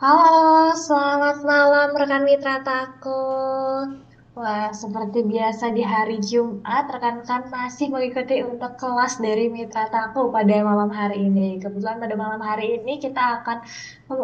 Halo, selamat malam rekan mitra takut. Wah, seperti biasa di hari Jumat, rekan-rekan masih mengikuti untuk kelas dari Mitra Taku pada malam hari ini. Kebetulan pada malam hari ini kita akan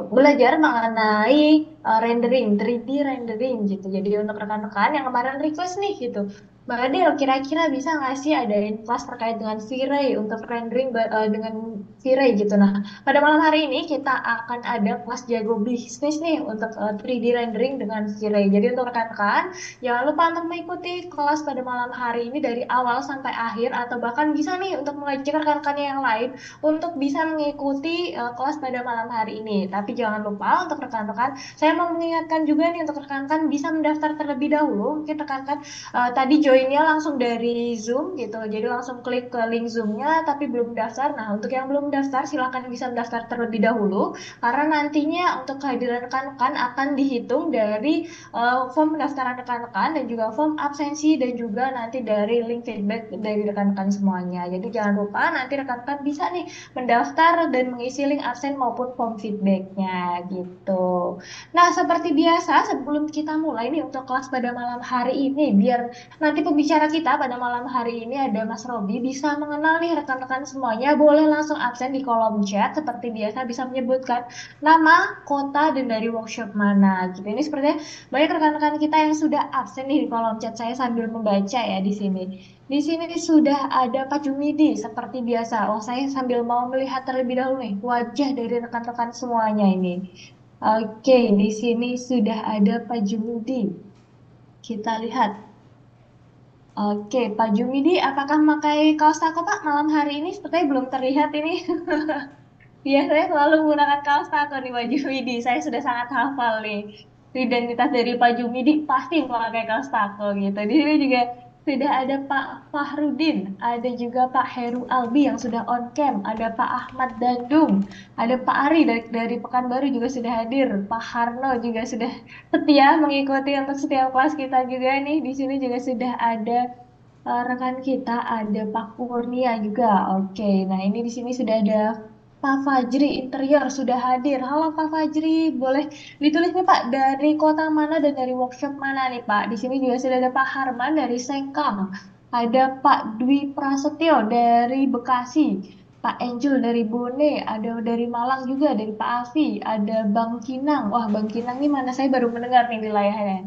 belajar mengenai rendering, 3D rendering gitu. Jadi untuk rekan-rekan yang kemarin request nih gitu, Mbak Adel, kira-kira bisa nggak sih adain kelas terkait dengan V-Ray untuk rendering dengan V-Ray gitu. Nah, pada malam hari ini kita akan ada kelas jago bisnis nih untuk 3D rendering dengan V-Ray. Jadi untuk rekan-rekan, jangan lupa untuk mengikuti kelas pada malam hari ini dari awal sampai akhir atau bahkan bisa nih untuk mengajak rekan-rekannya yang lain untuk bisa mengikuti kelas pada malam hari ini. Tapi jangan lupa untuk rekan-rekan, saya mau mengingatkan juga nih untuk rekan-rekan bisa mendaftar terlebih dahulu. Mungkin rekan-rekan tadi joinnya langsung dari Zoom gitu, jadi langsung klik ke link Zoom-nya tapi belum daftar. Nah, untuk yang belum daftar silakan bisa mendaftar terlebih dahulu karena nantinya untuk kehadiran rekan-rekan akan dihitung dari form pendaftaran rekan-rekan dan juga form absensi dan juga nanti dari link feedback dari rekan-rekan semuanya. Jadi jangan lupa nanti rekan-rekan bisa nih mendaftar dan mengisi link absen maupun form feedbacknya gitu. Nah, seperti biasa sebelum kita mulai nih untuk kelas pada malam hari ini, biar nanti pembicara kita pada malam hari ini ada Mas Robi bisa mengenal nih rekan-rekan semuanya, boleh langsung absen di kolom chat seperti biasa bisa menyebutkan nama, kota, dan dari workshop mana gitu. Ini sepertinya banyak rekan-rekan kita yang sudah absen nih di kolom chat, saya sambil membaca ya di sini. Di sini sudah ada Pak Jumidi seperti biasa. Oh, saya sambil mau melihat terlebih dahulu nih wajah dari rekan-rekan semuanya ini. Oke, di sini sudah ada Pak Jumidi. Kita lihat. Oke, Pak Jumidi, apakah memakai kaos tako Pak malam hari ini? Sepertinya belum terlihat ini. Biasanya selalu menggunakan kaos tako nih Pak Jumidi. Saya sudah sangat hafal nih. Identitas dari Pak Jumidi pasti memakai kaos tako gitu. Di sini juga sudah ada Pak Fahrudin, ada juga Pak Heru Albi yang sudah on cam, ada Pak Ahmad Dandung, ada Pak Ari dari Pekanbaru juga sudah hadir, Pak Harno juga sudah setia mengikuti untuk setiap kelas kita juga nih. Di sini juga sudah ada rekan kita, ada Pak Kurnia juga. Oke, nah ini di sini sudah ada Pak Fajri Interior sudah hadir. Halo Pak Fajri, boleh ditulis nih Pak dari kota mana dan dari workshop mana nih Pak? Di sini juga sudah ada Pak Harman dari Sengkang, ada Pak Dwi Prasetyo dari Bekasi, Pak Angel dari Bone, ada dari Malang juga dari Pak Afi, ada Bang Kinang. Wah, Bang Kinang ini mana saya baru mendengar nih di layarnya.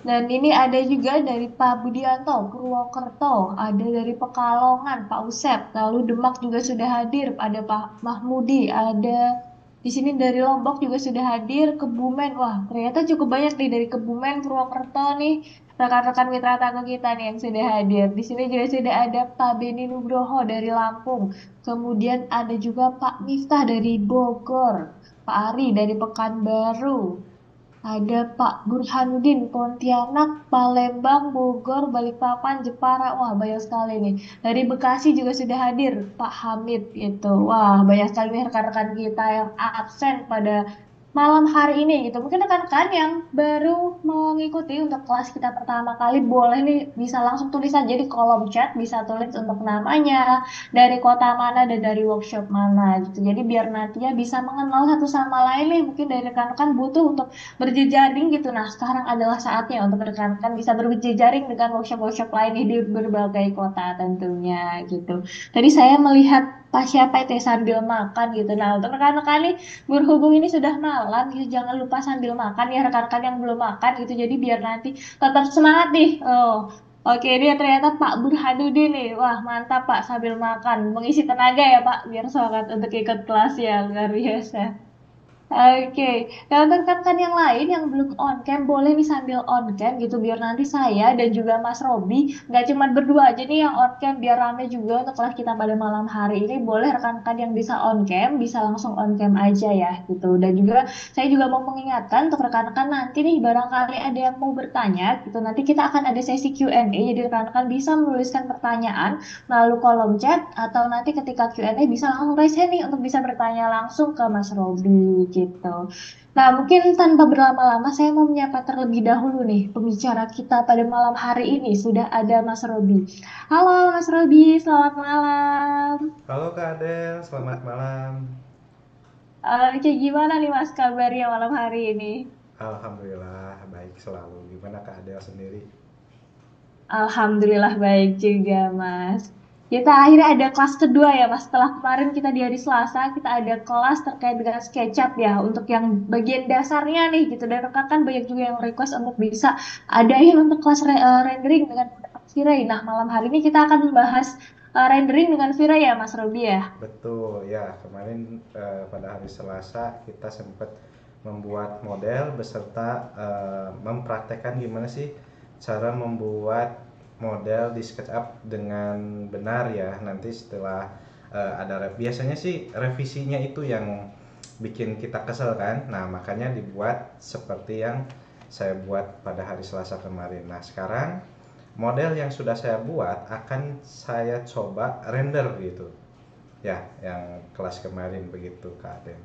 Dan ini ada juga dari Pak Budianto, Purwokerto, ada dari Pekalongan, Pak Usep, lalu Demak juga sudah hadir, ada Pak Mahmudi, ada di sini dari Lombok juga sudah hadir, Kebumen, wah ternyata cukup banyak nih dari Kebumen, Purwokerto nih, rekan-rekan mitra tamu kita nih yang sudah hadir. Di sini juga sudah ada Pak Beni Nugroho dari Lampung, kemudian ada juga Pak Miftah dari Bogor, Pak Ari dari Pekanbaru, ada Pak Burhanuddin, Pontianak, Palembang, Bogor, Balikpapan, Jepara. Wah, banyak sekali nih. Dari Bekasi juga sudah hadir Pak Hamid itu. Wah, banyak sekali nih rekan-rekan kita yang absen pada malam hari ini gitu. Mungkin rekan-rekan yang baru mengikuti untuk kelas kita pertama kali boleh nih bisa langsung tulis aja di kolom chat, bisa tulis untuk namanya, dari kota mana dan dari workshop mana gitu. Jadi biar nantinya bisa mengenal satu sama lain nih. Mungkin dari rekan-rekan butuh untuk berjejaring gitu. Nah, sekarang adalah saatnya untuk rekan-rekan bisa berjejaring dengan workshop-workshop lain di berbagai kota tentunya gitu. Tadi saya melihat Pak siapa itu ya, sambil makan gitu. Nah, untuk rekan-rekan nih berhubung ini sudah malam gitu, jangan lupa sambil makan ya rekan-rekan yang belum makan gitu. Jadi biar nanti tetap semangat nih. Oh, oke, dia ternyata Pak Burhanuddin nih. Wah, mantap Pak sambil makan. Mengisi tenaga ya Pak, biar semangat untuk ikut kelas ya. Luar biasa. Oke, nah untuk rekan yang lain yang belum on cam boleh nih sambil on cam gitu biar nanti saya dan juga Mas Robi nggak cuma berdua aja nih yang on cam biar rame juga untuk kelas kita pada malam hari ini boleh rekan-rekan yang bisa on cam bisa langsung on cam aja ya gitu dan juga saya juga mau mengingatkan untuk rekan-rekan nanti nih barangkali ada yang mau bertanya gitu nanti kita akan ada sesi Q&A jadi rekan-rekan bisa menuliskan pertanyaan melalui kolom chat atau nanti ketika Q&A bisa langsung raise hand nih untuk bisa bertanya langsung ke Mas Robi gitu. Nah, mungkin tanpa berlama-lama saya mau menyapa terlebih dahulu nih pembicara kita pada malam hari ini sudah ada Mas Robi. Halo Mas Robi, selamat malam. Halo Kak Adel, selamat malam. Kayak gimana nih Mas kabarnya malam hari ini? Alhamdulillah baik selalu. Gimana Kak Adel sendiri? Alhamdulillah baik juga Mas. Kita akhirnya ada kelas kedua ya Mas. Setelah kemarin kita di hari Selasa, kita ada kelas terkait dengan SketchUp ya. Untuk yang bagian dasarnya nih gitu. Dan rekan-rekan banyak juga yang request untuk bisa ada yang untuk kelas rendering dengan V-Ray. Nah malam hari ini kita akan membahas rendering dengan V-Ray ya Mas Robi ya. Betul ya, kemarin pada hari Selasa kita sempat membuat model beserta mempraktekkan gimana sih cara membuat model di SketchUp dengan benar ya. Nanti setelah biasanya sih revisinya itu yang bikin kita kesel kan. Nah, makanya dibuat seperti yang saya buat pada hari Selasa kemarin. Nah, sekarang model yang sudah saya buat akan saya coba render gitu. Ya, yang kelas kemarin begitu Kak Aden.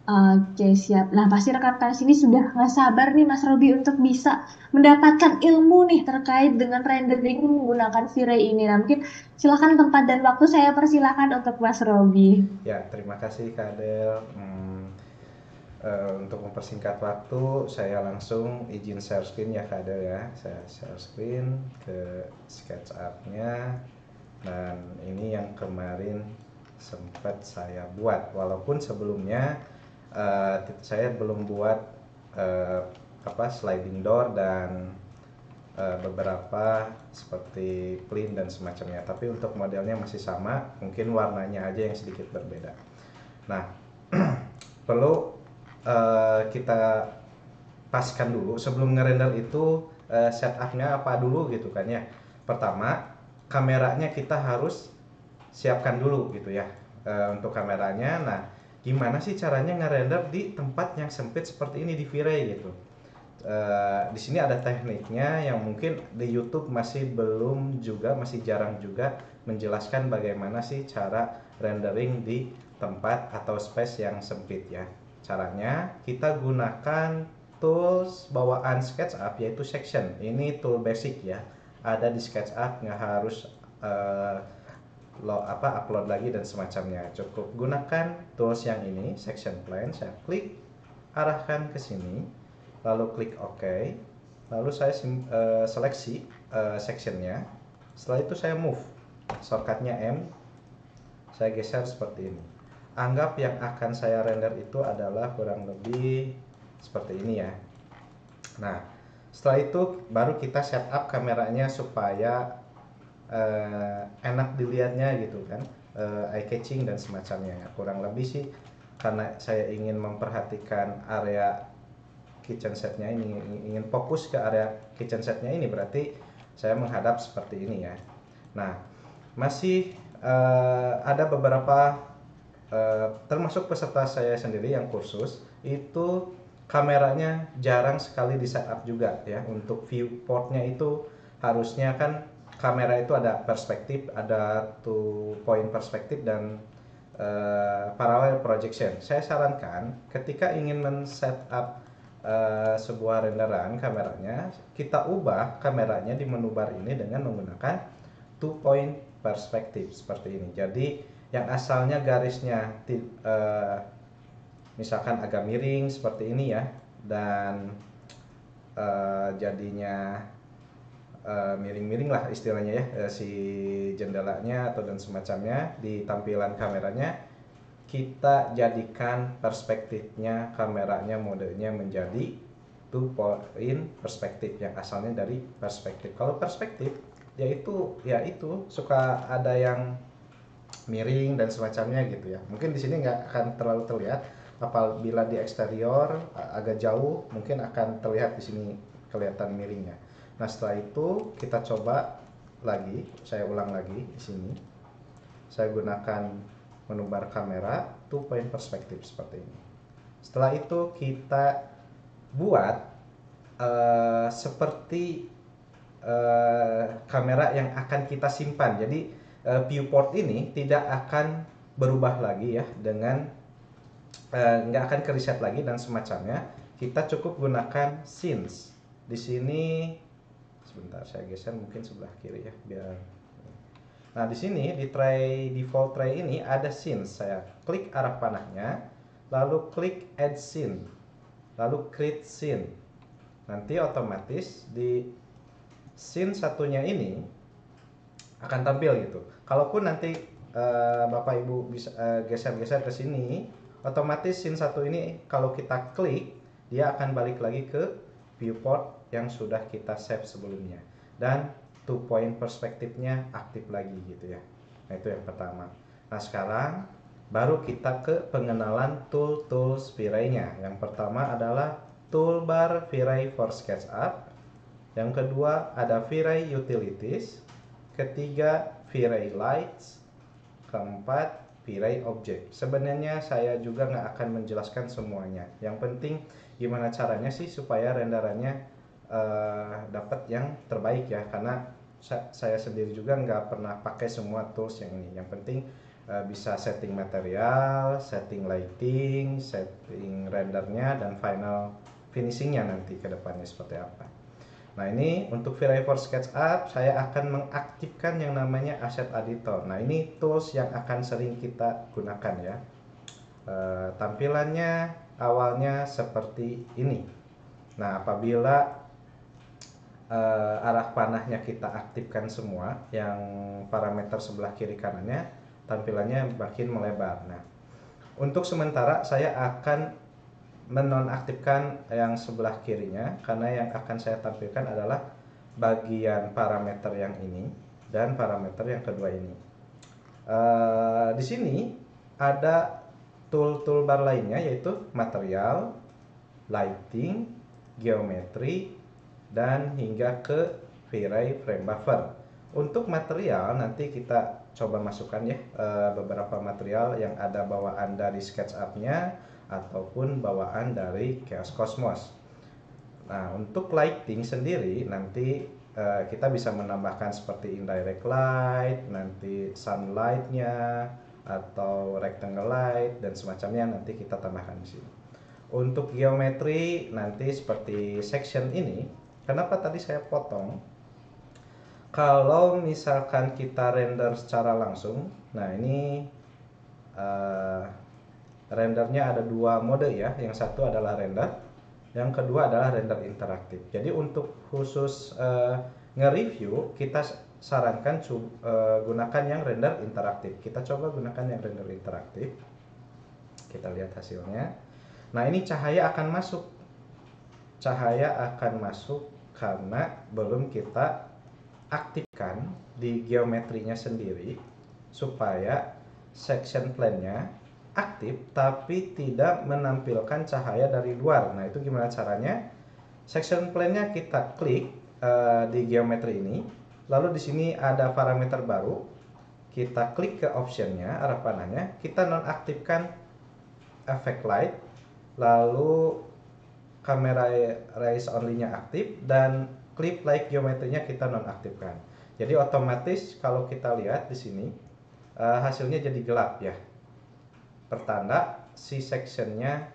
Oke, siap. Nah, pasti rekan-rekan sini sudah nggak sabar nih Mas Robi untuk bisa mendapatkan ilmu nih terkait dengan rendering menggunakan V-Ray ini. Nah, mungkin silakan tempat dan waktu saya persilakan untuk Mas Robi. Ya, terima kasih Kak Adel. Untuk mempersingkat waktu, saya langsung izin share screen ya Kak Adel ya. Saya share screen ke SketchUp-nya. Dan ini yang kemarin sempat saya buat. Walaupun sebelumnya saya belum buat eh, sliding door dan beberapa seperti plane dan semacamnya, tapi untuk modelnya masih sama, mungkin warnanya aja yang sedikit berbeda. Nah, perlu kita paskan dulu sebelum ngerender itu, setupnya apa dulu gitu kan ya. Pertama, kameranya kita harus siapkan dulu gitu ya. Untuk kameranya, nah gimana sih caranya ngerender di tempat yang sempit seperti ini di V-Ray gitu. Di sini ada tekniknya yang mungkin di YouTube masih belum juga, masih jarang juga menjelaskan bagaimana sih cara rendering di tempat atau space yang sempit ya. Caranya kita gunakan tools bawaan SketchUp yaitu section. Ini tool basic ya. Ada di SketchUp, nggak harus uh, upload lagi dan semacamnya. Cukup gunakan tools yang ini, section plane. Saya klik, arahkan ke sini, lalu klik OK, lalu saya seleksi sectionnya. Setelah itu saya move, shortcutnya M, saya geser seperti ini. Anggap yang akan saya render itu adalah kurang lebih seperti ini ya. Nah, setelah itu baru kita setup kameranya supaya enak dilihatnya gitu kan, eye catching dan semacamnya. Kurang lebih sih karena saya ingin memperhatikan area kitchen setnya ini, ingin fokus ke area kitchen setnya ini, berarti saya menghadap seperti ini ya. Nah, masih ada beberapa termasuk peserta saya sendiri yang kursus itu kameranya jarang sekali di setup juga ya. Untuk viewportnya itu harusnya kan kamera itu ada perspektif, ada two point perspektif dan parallel projection. Saya sarankan ketika ingin men-setup sebuah renderan kameranya, kita ubah kameranya di menu bar ini dengan menggunakan two point perspektif seperti ini. Jadi yang asalnya garisnya misalkan agak miring seperti ini ya, dan jadinya miring-miring lah istilahnya ya, si jendelanya atau dan semacamnya di tampilan kameranya, kita jadikan perspektifnya kameranya modenya menjadi two point perspektif yang asalnya dari perspektif. Kalau perspektif yaitu ya itu suka ada yang miring dan semacamnya gitu ya. Mungkin di sini nggak akan terlalu terlihat, apabila di eksterior agak jauh mungkin akan terlihat di sini kelihatan miringnya. Nah, setelah itu kita coba lagi, saya ulang lagi di sini. Saya gunakan menu bar kamera, two point perspektif seperti ini. Setelah itu kita buat seperti kamera yang akan kita simpan. Jadi viewport ini tidak akan berubah lagi ya, dengan nggak akan ke reset lagi dan semacamnya. Kita cukup gunakan scenes. Di sini sebentar saya geser mungkin sebelah kiri ya biar. Nah, di sini di tray default tray ini ada scene. Saya klik arah panahnya, lalu klik add scene, lalu create scene. Nanti otomatis di scene satunya ini akan tampil gitu. Kalaupun nanti Bapak Ibu bisa geser-geser ke sini, otomatis scene satu ini kalau kita klik, dia akan balik lagi ke viewport yang sudah kita save sebelumnya. Dan two point perspektifnya aktif lagi gitu ya. Nah, itu yang pertama. Nah, sekarang baru kita ke pengenalan tools V-Ray-nya. Yang pertama adalah toolbar V-Ray for SketchUp. Yang kedua ada V-Ray Utilities. Ketiga V-Ray Lights. Keempat V-Ray Object. Sebenarnya saya juga nggak akan menjelaskan semuanya. Yang penting gimana caranya sih supaya renderannya dapat yang terbaik ya, karena saya sendiri juga nggak pernah pakai semua tools yang ini. Yang penting bisa setting material, setting lighting, setting rendernya, dan final finishingnya nanti ke depannya seperti apa. Nah, ini untuk V-Ray for SketchUp saya akan mengaktifkan yang namanya Asset Editor. Nah, ini tools yang akan sering kita gunakan ya. Tampilannya awalnya seperti ini. Nah, apabila arah panahnya kita aktifkan semua, yang parameter sebelah kiri kanannya, tampilannya makin melebar. Nah, untuk sementara saya akan menonaktifkan yang sebelah kirinya, karena yang akan saya tampilkan adalah bagian parameter yang ini dan parameter yang kedua ini. Di sini ada toolbar lainnya, yaitu material, lighting, geometri, dan hingga ke V-Ray frame buffer. Untuk material nanti kita coba masukkan ya beberapa material yang ada bawaan dari SketchUp-nya ataupun bawaan dari Chaos Cosmos. Nah, untuk lighting sendiri nanti kita bisa menambahkan seperti indirect light, nanti sunlight-nya atau rectangle light dan semacamnya, nanti kita tambahkan di sini. Untuk geometri nanti seperti section ini, kenapa tadi saya potong? Kalau misalkan kita render secara langsung, nah ini rendernya ada dua mode ya. Yang satu adalah render, yang kedua adalah render interaktif. Jadi untuk khusus nge-review kita sarankan gunakan yang render interaktif. Kita coba gunakan yang render interaktif. Kita lihat hasilnya. Nah, ini cahaya akan masuk. Cahaya akan masuk karena belum kita aktifkan di geometrinya sendiri supaya section plane-nya aktif tapi tidak menampilkan cahaya dari luar. Nah, itu gimana caranya? Section plane-nya kita klik di geometri ini, lalu di sini ada parameter baru, kita klik ke option-nya, arah panahnya, kita nonaktifkan effect light, lalu kamera raise only-nya aktif, dan clip light geometrinya kita nonaktifkan. Jadi otomatis kalau kita lihat di sini hasilnya jadi gelap ya. Pertanda si sectionnya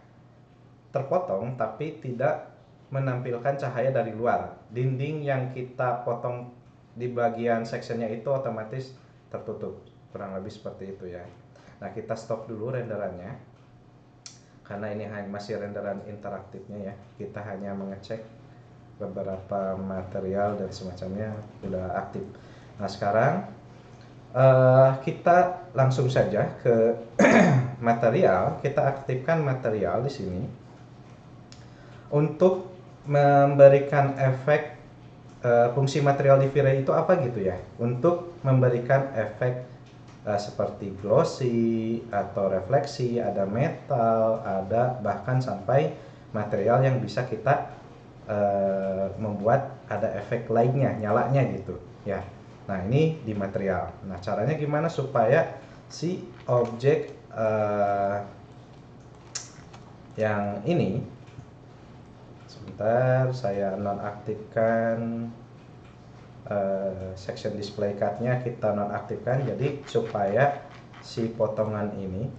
terpotong tapi tidak menampilkan cahaya dari luar. Dinding yang kita potong di bagian sectionnya itu otomatis tertutup. Kurang lebih seperti itu ya. Nah, kita stop dulu renderannya karena ini masih renderan interaktifnya ya. Kita hanya mengecek beberapa material dan semacamnya udah aktif. Nah, sekarang kita langsung saja ke material. Kita aktifkan material di sini untuk memberikan efek. Fungsi material di V-Ray itu apa gitu ya? Untuk memberikan efek seperti glossy atau refleksi, ada metal, ada bahkan sampai material yang bisa kita membuat ada efek lainnya, nyalanya gitu ya. Nah, ini di material. Nah, caranya gimana supaya si objek yang ini, sebentar saya nonaktifkan section display card-nya, kita nonaktifkan jadi supaya si potongan ini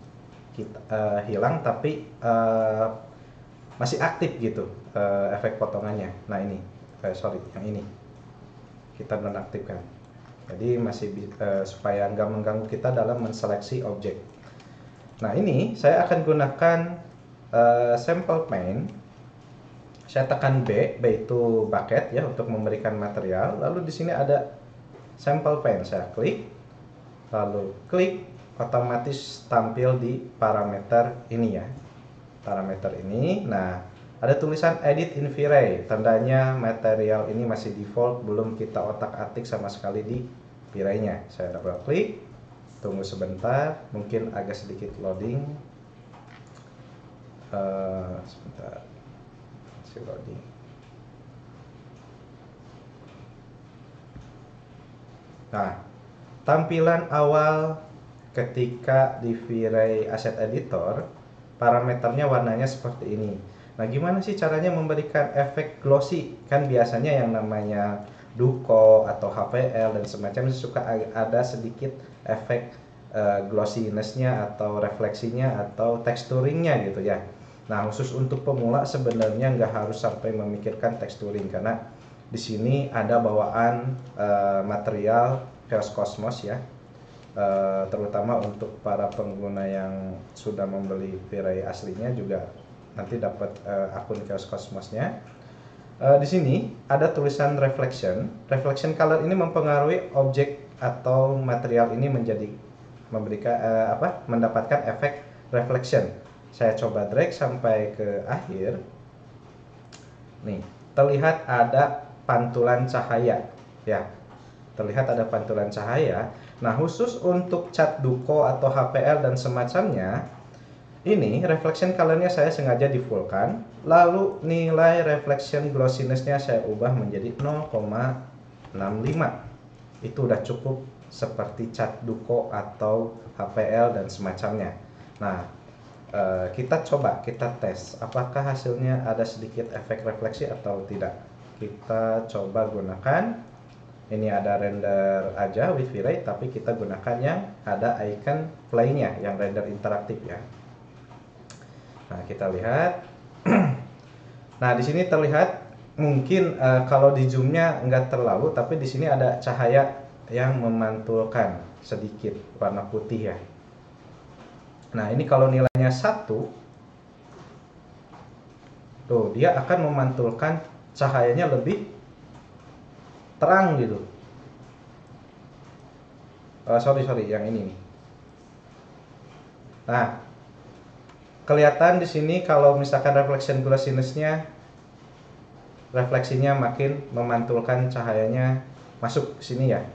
kita hilang tapi masih aktif gitu efek potongannya. Nah, ini sorry, yang ini kita nonaktifkan. Jadi supaya nggak mengganggu kita dalam menseleksi objek. Nah, ini saya akan gunakan sampel pane. Saya tekan B itu bucket ya untuk memberikan material. Lalu di sini ada sampel pane, saya klik. Lalu klik, otomatis tampil di parameter ini ya. Parameter ini. Nah, ada tulisan edit in V-Ray, tandanya material ini masih default, belum kita otak-atik sama sekali di V-Ray-nya. Saya double klik, tunggu sebentar, mungkin agak sedikit loading. Sebentar, masih loading. Nah, tampilan awal ketika di V-Ray Asset Editor, parameternya warnanya seperti ini. Nah, gimana sih caranya memberikan efek glossy? Kan biasanya yang namanya Duko atau HPL dan semacamnya suka ada sedikit efek glossiness-nya atau refleksinya atau texturingnya gitu ya. Nah, khusus untuk pemula sebenarnya nggak harus sampai memikirkan texturing, karena di sini ada bawaan material Chaos Cosmos ya. Terutama untuk para pengguna yang sudah membeli V-Ray aslinya juga nanti dapat akun Chaos Cosmosnya. Di sini ada tulisan reflection. Reflection color ini mempengaruhi objek atau material ini memberikan mendapatkan efek reflection. Saya coba drag sampai ke akhir. Nih, terlihat ada pantulan cahaya ya. Terlihat ada pantulan cahaya. Nah, khusus untuk cat Duko atau HPL dan semacamnya, ini reflection colornya saya sengaja di fullkan, lalu nilai reflection glossiness-nya saya ubah menjadi 0,65. Itu udah cukup seperti cat Duko atau HPL dan semacamnya. Nah, kita tes apakah hasilnya ada sedikit efek refleksi atau tidak. Kita coba gunakan, ini ada render aja with V-Ray, tapi kita gunakan yang ada icon play-nya, yang render interaktif ya. Nah, kita lihat. Nah, di sini terlihat mungkin kalau di zoom-nya nggak terlalu, tapi di sini ada cahaya yang memantulkan sedikit warna putih ya. Nah, ini kalau nilainya 1, tuh dia akan memantulkan cahayanya lebih terang gitu. Sorry, yang ini nih. Nah, kelihatan di sini kalau misalkan reflection glossiness-nya, refleksinya makin memantulkan cahayanya masuk ke sini ya,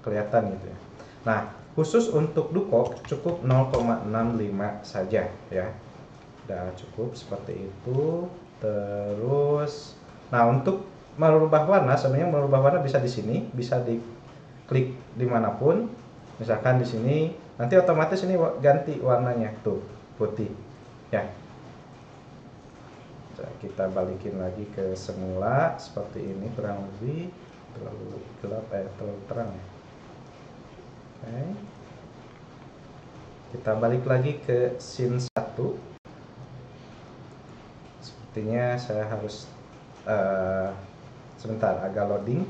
kelihatan gitu ya. Nah, khusus untuk Duko cukup 0,65 saja ya, udah cukup seperti itu. Terus, nah untuk merubah warna, sebenarnya merubah warna bisa di sini, bisa diklik dimanapun. Misalkan di sini, nanti otomatis ini ganti warnanya tuh putih ya. Kita balikin lagi ke semula seperti ini, kurang lebih terlalu gelap terlalu terang ya. Oke. Kita balik lagi ke scene 1. Sepertinya saya harus sebentar, agak loading.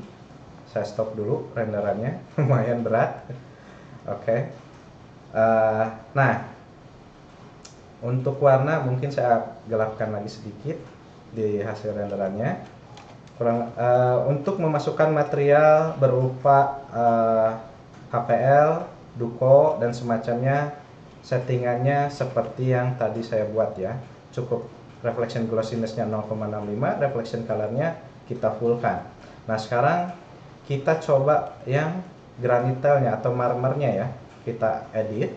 Saya stop dulu renderannya, lumayan berat. Oke. Nah, untuk warna mungkin saya gelapkan lagi sedikit di hasil renderannya. Untuk memasukkan material berupa HPL, Duko dan semacamnya, settingannya seperti yang tadi saya buat ya. Cukup reflection glossiness-nya 0,65, reflection color-nya kita fullkan. Nah, sekarang kita coba yang granitelnya atau marmernya ya. Kita edit.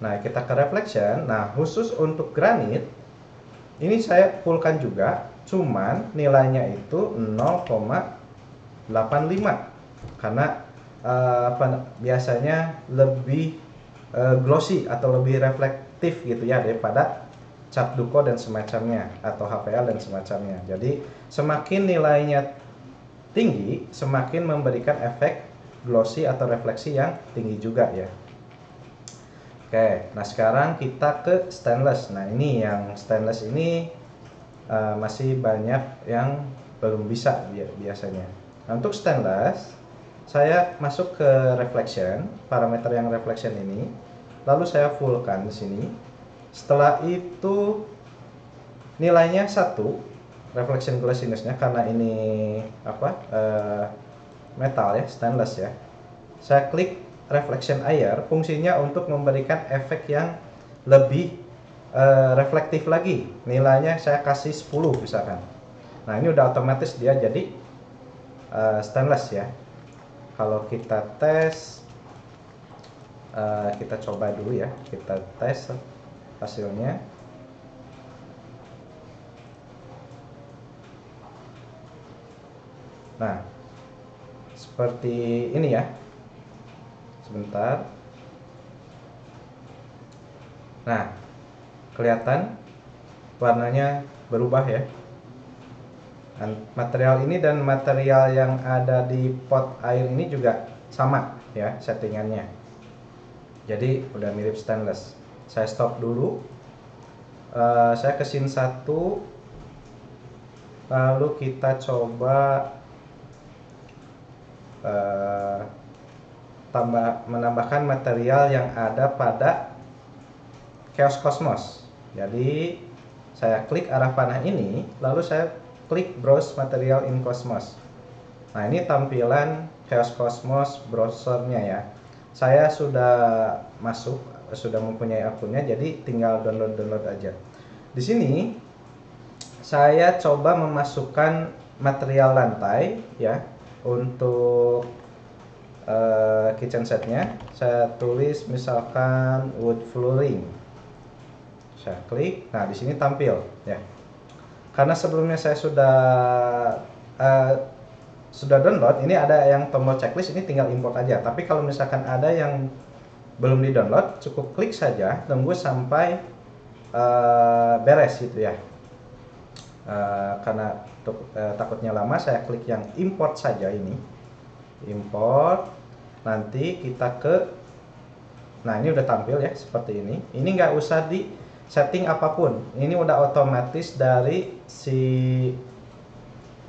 Nah, kita ke reflection. Nah, khusus untuk granit ini saya fullkan juga, cuman nilainya itu 0,85 karena biasanya lebih glossy atau lebih reflektif gitu ya daripada cat Duko dan semacamnya atau HPL dan semacamnya. Jadi semakin nilainya tinggi, semakin memberikan efek glossy atau refleksi yang tinggi juga ya. Oke, nah sekarang kita ke stainless. Nah, ini yang stainless ini masih banyak yang belum bisa biasanya. Nah, untuk stainless saya masuk ke reflection, parameter yang reflection ini, lalu saya fullkan di sini. Setelah itu nilainya 1 reflection glossiness-nya, karena ini apa metal ya, stainless ya. Saya klik reflection air, fungsinya untuk memberikan efek yang lebih reflektif lagi. Nilainya saya kasih 10 misalkan. Nah, ini udah otomatis dia jadi stainless ya. Kalau kita tes, kita coba dulu ya, kita tes hasilnya. Nah, seperti ini ya. Sebentar. Nah, kelihatan warnanya berubah ya. Material ini dan material yang ada di pot air ini juga sama ya settingannya. Jadi udah mirip stainless. Saya stop dulu. Saya ke scene 1. Lalu kita coba menambahkan material yang ada pada Chaos Cosmos. Jadi saya klik arah panah ini, lalu saya klik browse material in Cosmos. Nah, ini tampilan Chaos Cosmos browsernya ya. Saya sudah masuk, sudah mempunyai akunnya, jadi tinggal download aja. Di sini saya coba memasukkan material lantai ya untuk kitchen setnya. Saya tulis misalkan wood flooring. Saya klik. Nah, di sini tampil ya. Karena sebelumnya saya sudah download, ini ada yang tombol checklist, ini tinggal import aja. Tapi kalau misalkan ada yang belum di-download, cukup klik saja, tunggu sampai beres gitu ya. Karena takutnya lama, saya klik yang import saja ini. Import. Nanti kita nah, ini udah tampil ya seperti ini. Ini nggak usah di setting apapun, ini udah otomatis dari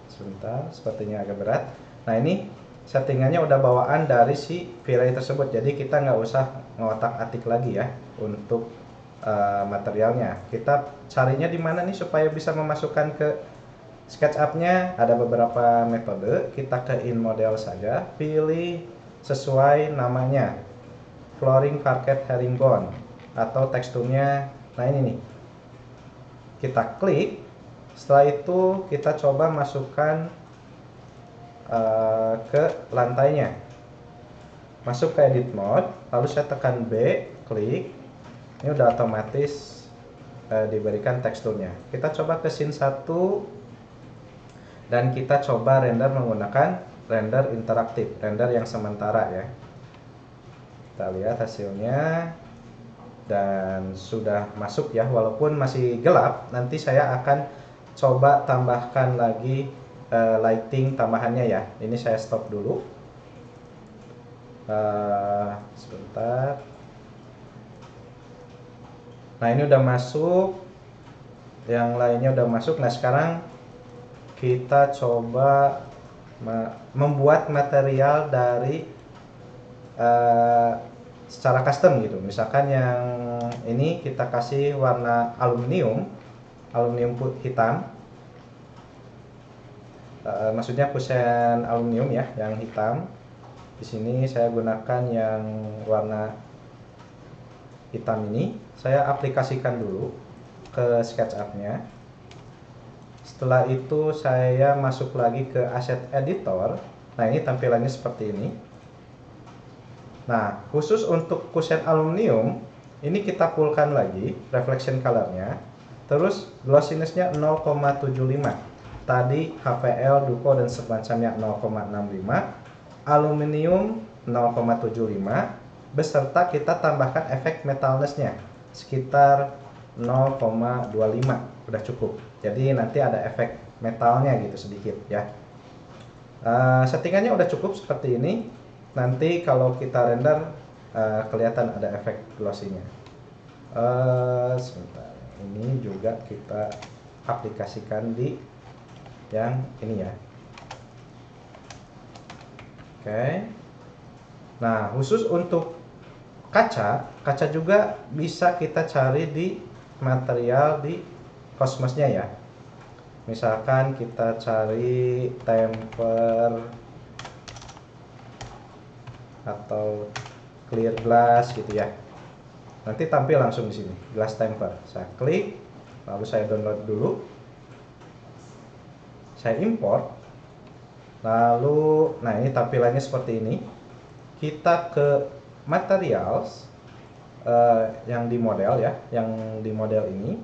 sebentar, sepertinya agak berat. Nah, ini settingannya udah bawaan dari si V-Ray tersebut, jadi kita nggak usah ngotak-atik lagi ya untuk materialnya. Kita carinya di mana nih supaya bisa memasukkan ke SketchUp-nya? Ada beberapa metode. Kita ke in model saja, pilih sesuai namanya, flooring parquet herringbone, atau teksturnya. Nah, ini nih, kita klik. Setelah itu kita coba masukkan ke lantainya, masuk ke edit mode, lalu saya tekan B, klik. Ini udah otomatis diberikan teksturnya. Kita coba ke scene 1 dan kita coba render menggunakan render interaktif, render yang sementara ya. Kita lihat hasilnya dan sudah masuk ya, walaupun masih gelap. Nanti saya akan coba tambahkan lagi lighting tambahannya ya. Ini saya stop dulu sebentar. Nah, ini udah masuk, yang lainnya udah masuk. Nah, sekarang kita coba membuat material dari secara custom gitu. Misalkan yang ini kita kasih warna aluminium hitam, maksudnya kusen aluminium ya, yang hitam. Di sini saya gunakan yang warna hitam ini. Saya aplikasikan dulu ke SketchUp-nya. Setelah itu saya masuk lagi ke asset editor. Nah, ini tampilannya seperti ini. Nah, khusus untuk kusen aluminium ini kita fullkan lagi reflection colornya, terus glossiness-nya 0,75. Tadi HPL, Duco dan semacamnya 0,65, aluminium 0,75, beserta kita tambahkan efek metalness-nya sekitar 0,25, udah cukup. Jadi nanti ada efek metalnya gitu sedikit ya. Settingannya udah cukup seperti ini. Nanti kalau kita render kelihatan ada efek glossy-nya. Sebentar, ini juga kita aplikasikan di yang ini ya. Oke. Nah, khusus untuk kaca juga bisa kita cari di material di Cosmos-nya ya. Misalkan kita cari temper atau clear glass gitu ya. Nanti tampil langsung di sini, glass temper. Saya klik, lalu saya download dulu. Saya import. Lalu, nah ini tampilannya seperti ini. Kita ke materials yang di model ya, yang di model ini.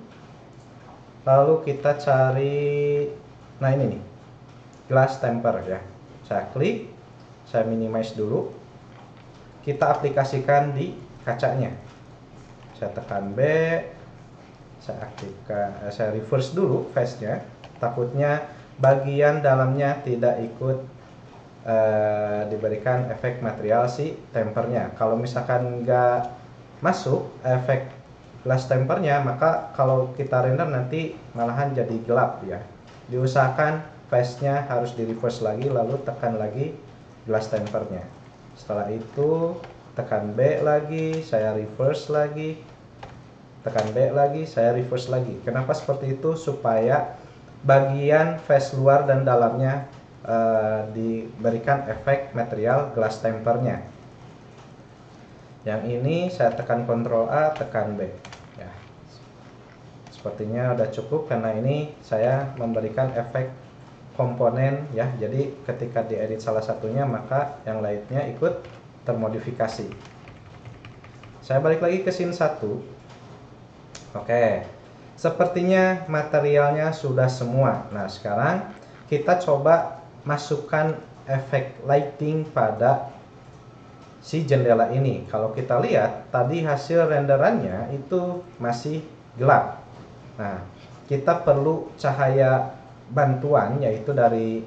Lalu kita cari, nah ini nih, glass temper ya. Saya klik, saya minimize dulu. Kita aplikasikan di kacanya. Saya tekan B, saya aktifkan, saya reverse dulu face-nya. Takutnya bagian dalamnya tidak ikut diberikan efek material si tempernya. Kalau misalkan nggak masuk efek glass tempernya, maka kalau kita render nanti malahan jadi gelap ya. Diusahakan face-nya harus di reverse lagi, lalu tekan lagi glass tempernya. Setelah itu tekan B lagi, saya reverse lagi, tekan B lagi, saya reverse lagi. Kenapa seperti itu? Supaya bagian face luar dan dalamnya diberikan efek material glass tempernya. Yang ini saya tekan Ctrl A, tekan B ya. Sepertinya udah cukup karena ini saya memberikan efek komponen ya. Jadi ketika diedit salah satunya maka yang lainnya ikut termodifikasi. Saya balik lagi ke scene 1. Oke. Sepertinya materialnya sudah semua. Nah, sekarang kita coba masukkan efek lighting pada si jendela ini. Kalau kita lihat tadi hasil renderannya itu masih gelap. Nah, kita perlu cahaya bantuan yaitu dari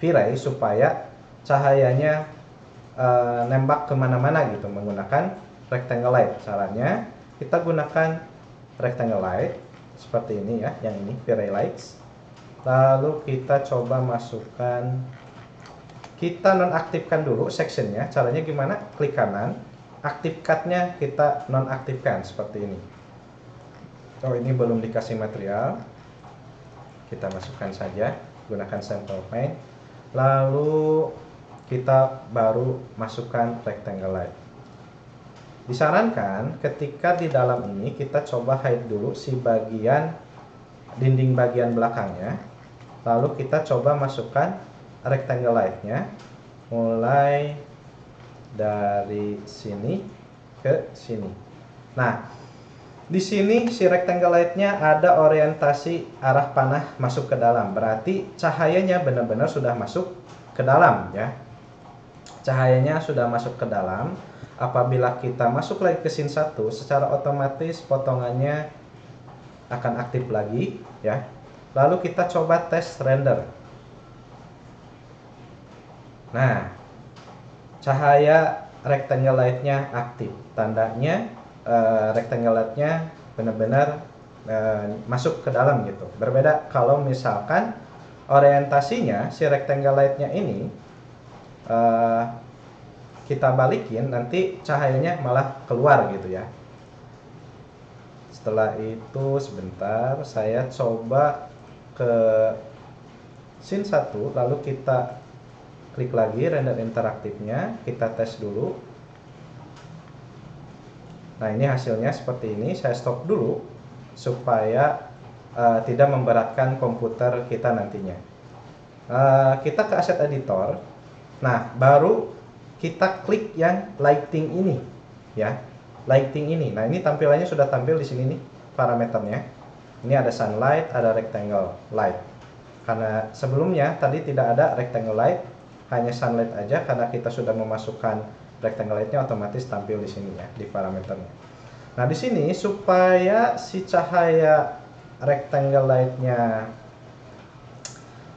V-Ray supaya cahayanya nembak kemana-mana gitu menggunakan rectangle light. Caranya kita gunakan rectangle light seperti ini ya, yang ini V-Ray lights. Lalu kita coba masukkan, kita nonaktifkan dulu sectionnya. Caranya gimana? Klik kanan, aktif cut-nya kita nonaktifkan seperti ini. Oh, ini belum dikasih material, kita masukkan saja, gunakan sample paint. Lalu kita baru masukkan rectangle light. Disarankan ketika di dalam ini kita coba hide dulu si bagian dinding bagian belakangnya. Lalu kita coba masukkan rectangle light-nya mulai dari sini ke sini. Nah, di sini si rectangle light-nya ada orientasi arah panah masuk ke dalam. Berarti cahayanya benar-benar sudah masuk ke dalam ya. Cahayanya sudah masuk ke dalam. Apabila kita masuk lagi ke scene 1, secara otomatis potongannya akan aktif lagi ya. Lalu kita coba tes render. Nah, cahaya rectangle light-nya aktif. Tandanya rectangle light-nya benar-benar masuk ke dalam gitu. Berbeda kalau misalkan orientasinya si rectangle light-nya ini kita balikin, nanti cahayanya malah keluar gitu ya. Setelah itu sebentar saya coba ke scene 1, lalu kita klik lagi render interaktifnya, kita tes dulu. Nah, ini hasilnya seperti ini. Saya stop dulu supaya tidak memberatkan komputer kita nantinya. Kita ke asset editor. Nah, baru kita klik yang lighting ini ya. Lighting ini. Nah, ini tampilannya sudah tampil di sini nih parameternya. Ini ada sunlight, ada rectangle light. Karena sebelumnya tadi tidak ada rectangle light, hanya sunlight aja. Karena kita sudah memasukkan rectangle light-nya, otomatis tampil di sini ya di parameternya. Nah, di sini supaya si cahaya rectangle light-nya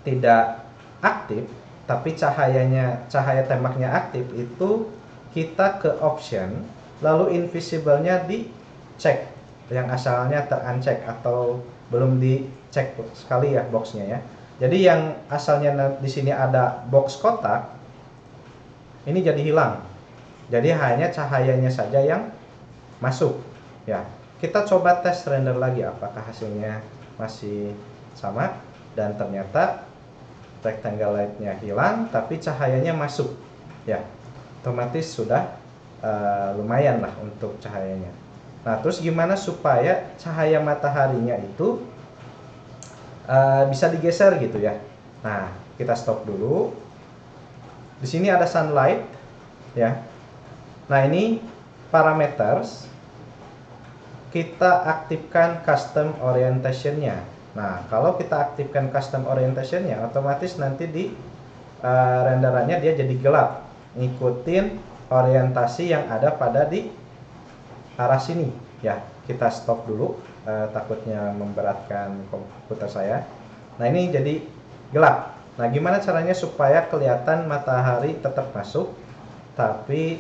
tidak aktif, tapi cahaya tembaknya aktif, itu kita ke option, lalu invisible-nya dicek, yang asalnya ter-uncheck atau belum dicek sekali ya boxnya ya. Jadi yang asalnya di sini ada box kotak, ini jadi hilang. Jadi hanya cahayanya saja yang masuk. Ya, kita coba tes render lagi apakah hasilnya masih sama, dan ternyata rectangle light-nya hilang tapi cahayanya masuk. Ya, otomatis sudah lumayan lah untuk cahayanya. Nah, terus gimana supaya cahaya mataharinya itu bisa digeser gitu ya. Nah, kita stop dulu. Di sini ada sunlight ya. Nah, ini parameters, kita aktifkan custom orientation-nya. Nah, kalau kita aktifkan custom orientation-nya, otomatis nanti di renderannya dia jadi gelap, ngikutin orientasi yang ada pada di arah sini ya. Kita stop dulu, takutnya memberatkan komputer saya. Nah, ini jadi gelap. Nah, gimana caranya supaya kelihatan matahari tetap masuk tapi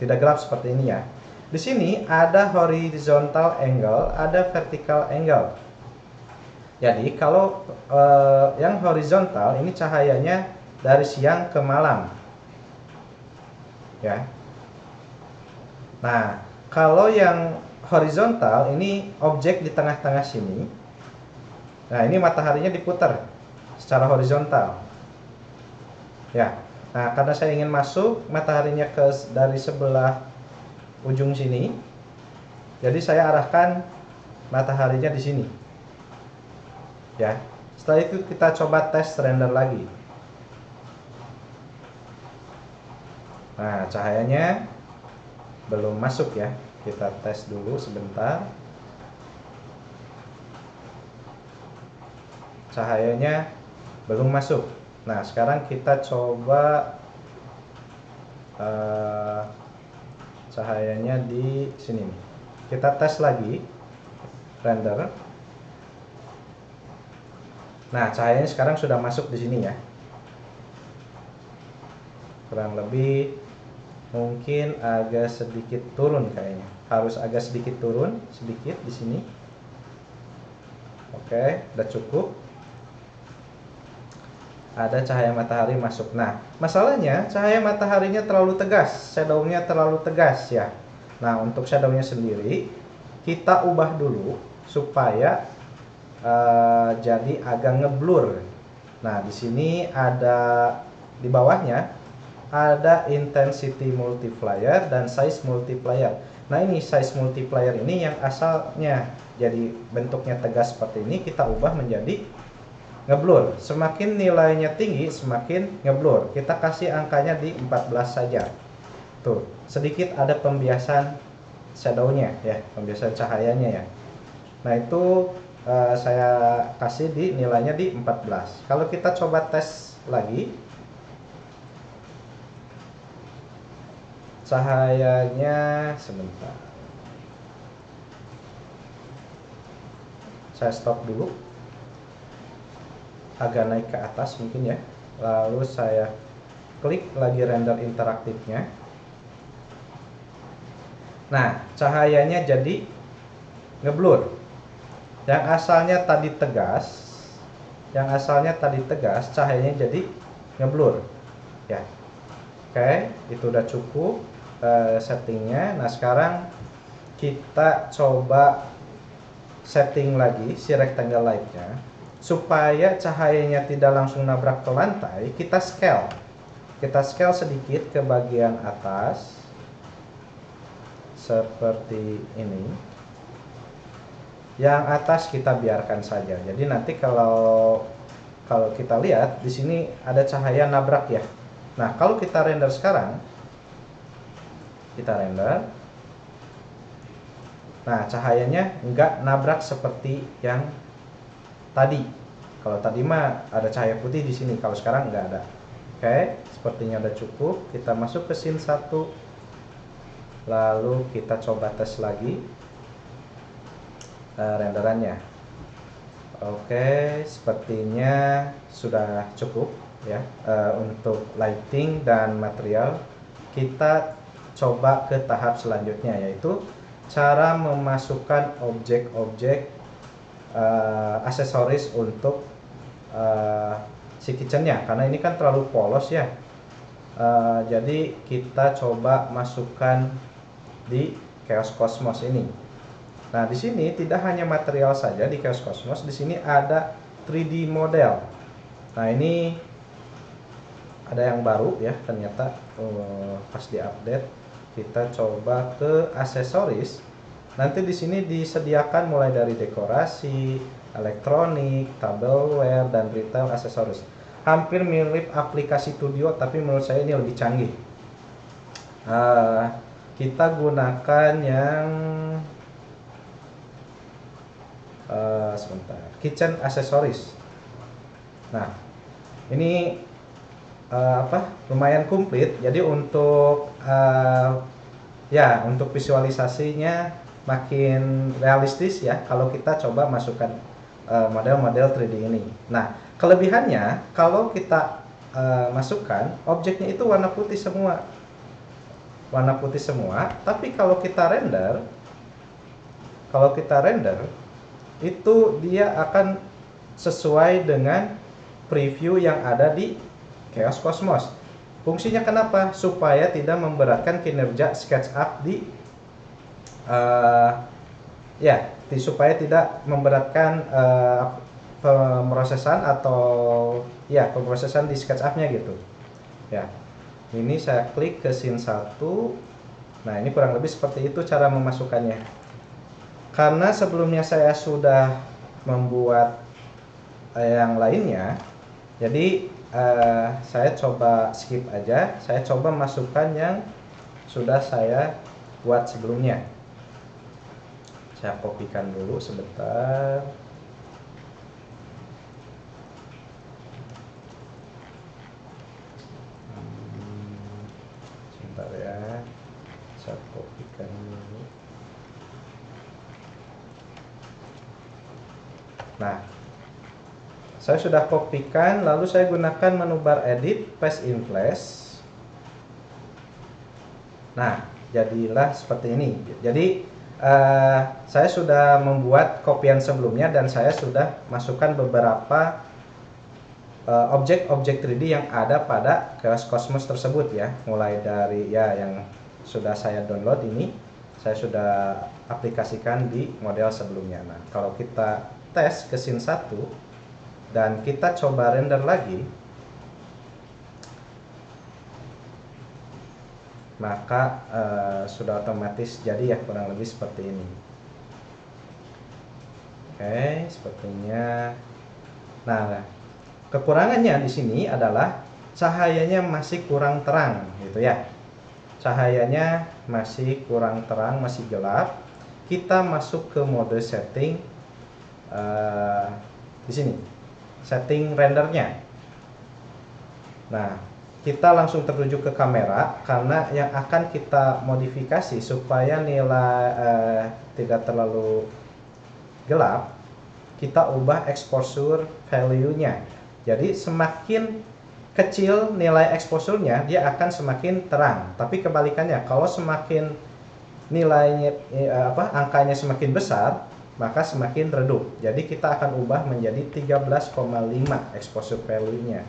tidak gelap seperti ini ya. Di sini ada horizontal angle, ada vertical angle. Jadi kalau yang horizontal ini cahayanya dari siang ke malam, ya. Nah, kalau yang horizontal ini objek di tengah-tengah sini. Nah, ini mataharinya diputar secara horizontal, ya. Nah, karena saya ingin masuk mataharinya dari sebelah ujung sini, jadi saya arahkan mataharinya di sini. Ya. Setelah itu kita coba tes render lagi. Nah, cahayanya belum masuk ya. Kita tes dulu sebentar. Cahayanya belum masuk. Nah, sekarang kita coba cahayanya di sini. Kita tes lagi render. Nah, cahayanya sekarang sudah masuk di sini ya. Kurang lebih mungkin agak sedikit turun kayaknya. Harus agak sedikit turun, sedikit di sini. Oke, udah cukup. Ada cahaya matahari masuk. Nah, masalahnya cahaya mataharinya terlalu tegas, shadow-nya terlalu tegas ya. Nah, untuk shadow-nya sendiri kita ubah dulu supaya jadi agak ngeblur. Nah, di sini ada di bawahnya ada intensity multiplier dan size multiplier. Nah, ini size multiplier ini yang asalnya jadi bentuknya tegas seperti ini, kita ubah menjadi ngeblur. Semakin nilainya tinggi semakin ngeblur. Kita kasih angkanya di 14 saja. Tuh, sedikit ada pembiasan shadow-nya ya, pembiasan cahayanya ya. Nah, itu saya kasih di nilainya di 14. Kalau kita coba tes lagi, cahayanya sebentar. Saya stop dulu. Agak naik ke atas mungkin ya. Lalu saya klik lagi render interaktifnya. Nah, cahayanya jadi ngeblur. Yang asalnya tadi tegas, cahayanya jadi ngeblur. Ya. Oke, itu udah cukup settingnya. Nah, sekarang kita coba setting lagi si rectangle light-nya. Supaya cahayanya tidak langsung nabrak ke lantai, kita scale. Kita scale sedikit ke bagian atas. Seperti ini. Yang atas kita biarkan saja. Jadi nanti kalau kita lihat di sini ada cahaya nabrak ya. Nah, kalau kita render sekarang, kita render. Nah, cahayanya nggak nabrak seperti yang tadi. Kalau tadi mah ada cahaya putih di sini, kalau sekarang nggak ada. Oke, sepertinya udah cukup. Kita masuk ke scene 1. Lalu kita coba tes lagi renderannya. Oke, sepertinya sudah cukup ya untuk lighting dan material. Kita coba ke tahap selanjutnya, yaitu cara memasukkan objek-objek aksesoris untuk si kitchennya, karena ini kan terlalu polos ya. Jadi kita coba masukkan di Chaos Cosmos ini. Nah, di sini tidak hanya material saja di Chaos Cosmos, di sini ada 3D model. Nah, ini ada yang baru ya, ternyata pas di-update. Kita coba ke aksesoris. Nanti di sini disediakan mulai dari dekorasi, elektronik, tableware, dan retail aksesoris. Hampir mirip aplikasi Studio, tapi menurut saya ini lebih canggih. Kita gunakan yang sebentar, kitchen accessories. Nah, ini lumayan komplit. Jadi untuk untuk visualisasinya makin realistis ya kalau kita coba masukkan model-model 3D ini. Nah, kelebihannya kalau kita masukkan objeknya itu warna putih semua. Warna putih semua, tapi kalau kita render itu dia akan sesuai dengan preview yang ada di Chaos Cosmos. Fungsinya kenapa? Supaya tidak memberatkan kinerja SketchUp supaya tidak memberatkan pemrosesan pemrosesan di SketchUp-nya gitu. Ya. Ini saya klik ke scene 1. Nah, ini kurang lebih seperti itu cara memasukkannya. Karena sebelumnya saya sudah membuat yang lainnya, jadi saya coba skip aja. Saya coba masukkan yang sudah saya buat sebelumnya. Saya kopikan dulu sebentar. Sebentar ya, saya kopikan dulu. Nah, saya sudah kopikan, lalu saya gunakan menu bar edit, paste in place. Nah, jadilah seperti ini. Jadi saya sudah membuat kopian sebelumnya dan saya sudah masukkan beberapa objek-objek 3D yang ada pada Chaos Cosmos tersebut ya. Mulai dari yang sudah saya download ini, saya sudah aplikasikan di model sebelumnya. Nah, kalau kita tes ke scene 1 dan kita coba render lagi, maka sudah otomatis jadi ya, kurang lebih seperti ini. Oke, sepertinya. Nah, kekurangannya di sini adalah cahayanya masih kurang terang gitu ya. Cahayanya masih kurang terang, masih gelap. Kita masuk ke mode setting di sini. Setting rendernya. Nah, kita langsung tertuju ke kamera karena yang akan kita modifikasi supaya nilai tidak terlalu gelap, kita ubah exposure value-nya. Jadi semakin kecil nilai exposure-nya, dia akan semakin terang. Tapi kebalikannya, kalau semakin nilainya angkanya semakin besar, maka semakin redup. Jadi kita akan ubah menjadi 13,5 exposure value-nya.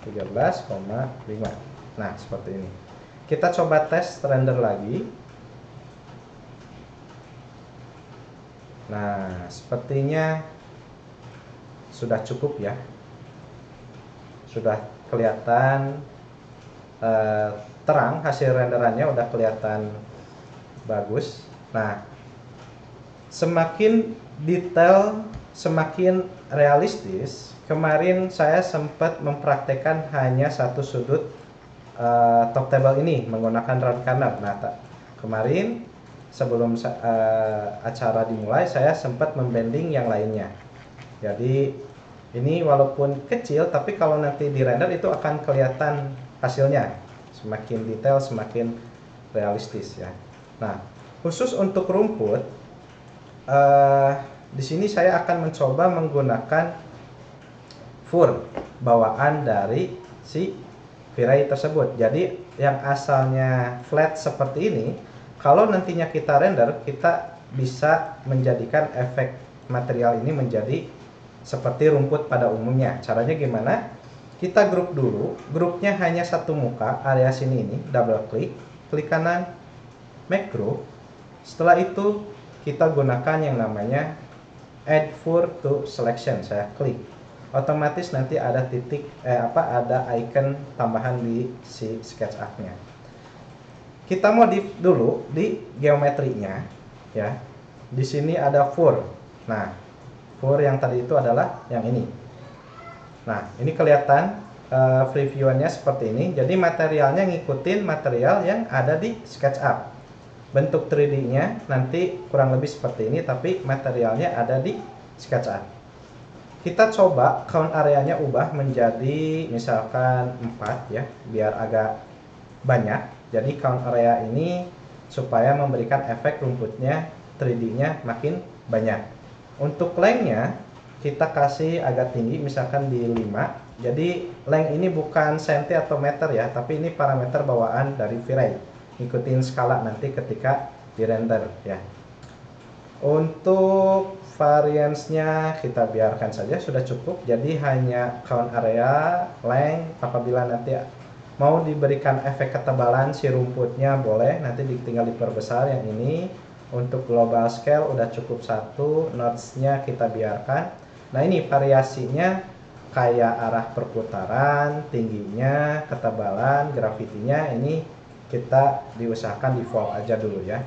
13,5. Nah, seperti ini. Kita coba tes render lagi. Nah, sepertinya sudah cukup ya. Sudah kelihatan terang, hasil renderannya udah kelihatan bagus. Nah, semakin detail, semakin realistis. Kemarin saya sempat mempraktekkan hanya satu sudut top table ini menggunakan round corner. Nah, kemarin sebelum acara dimulai, saya sempat membanding yang lainnya. Jadi ini walaupun kecil, tapi kalau nanti di render itu akan kelihatan hasilnya. Semakin detail, semakin realistis ya. Nah, khusus untuk rumput, di sini saya akan mencoba menggunakan fur bawaan dari si V-Ray tersebut. Jadi yang asalnya flat seperti ini, kalau nantinya kita render, kita bisa menjadikan efek material ini menjadi seperti rumput pada umumnya. Caranya gimana? Kita grup dulu, grupnya hanya satu muka, area sini ini, double klik, klik kanan, make group. Setelah itu kita gunakan yang namanya add fur to selection, saya klik. Otomatis nanti ada titik ada icon tambahan di si SketchUp-nya. Kita modif dulu di geometrinya ya. Di sini ada fur. Nah, fur yang tadi itu adalah yang ini. Nah, ini kelihatan preview-nya seperti ini. Jadi materialnya ngikutin material yang ada di SketchUp. Bentuk 3D-nya nanti kurang lebih seperti ini, tapi materialnya ada di SketchUp. Kita coba count areanya ubah menjadi misalkan 4 ya, biar agak banyak. Jadi count area ini supaya memberikan efek rumputnya 3D-nya makin banyak. Untuk length-nya kita kasih agak tinggi, misalkan di 5. Jadi length ini bukan senti atau meter ya, tapi ini parameter bawaan dari V-Ray. Ikutin skala nanti ketika di render ya. Untuk variance-nya kita biarkan saja, sudah cukup. Jadi hanya count area, length. Apabila nanti mau diberikan efek ketebalan si rumputnya boleh, nanti tinggal diperbesar yang ini. Untuk global scale udah cukup 1, nodes-nya kita biarkan. Nah, ini variasinya kayak arah perputaran, tingginya, ketebalan, gravitinya ini kita diusahakan default aja dulu ya.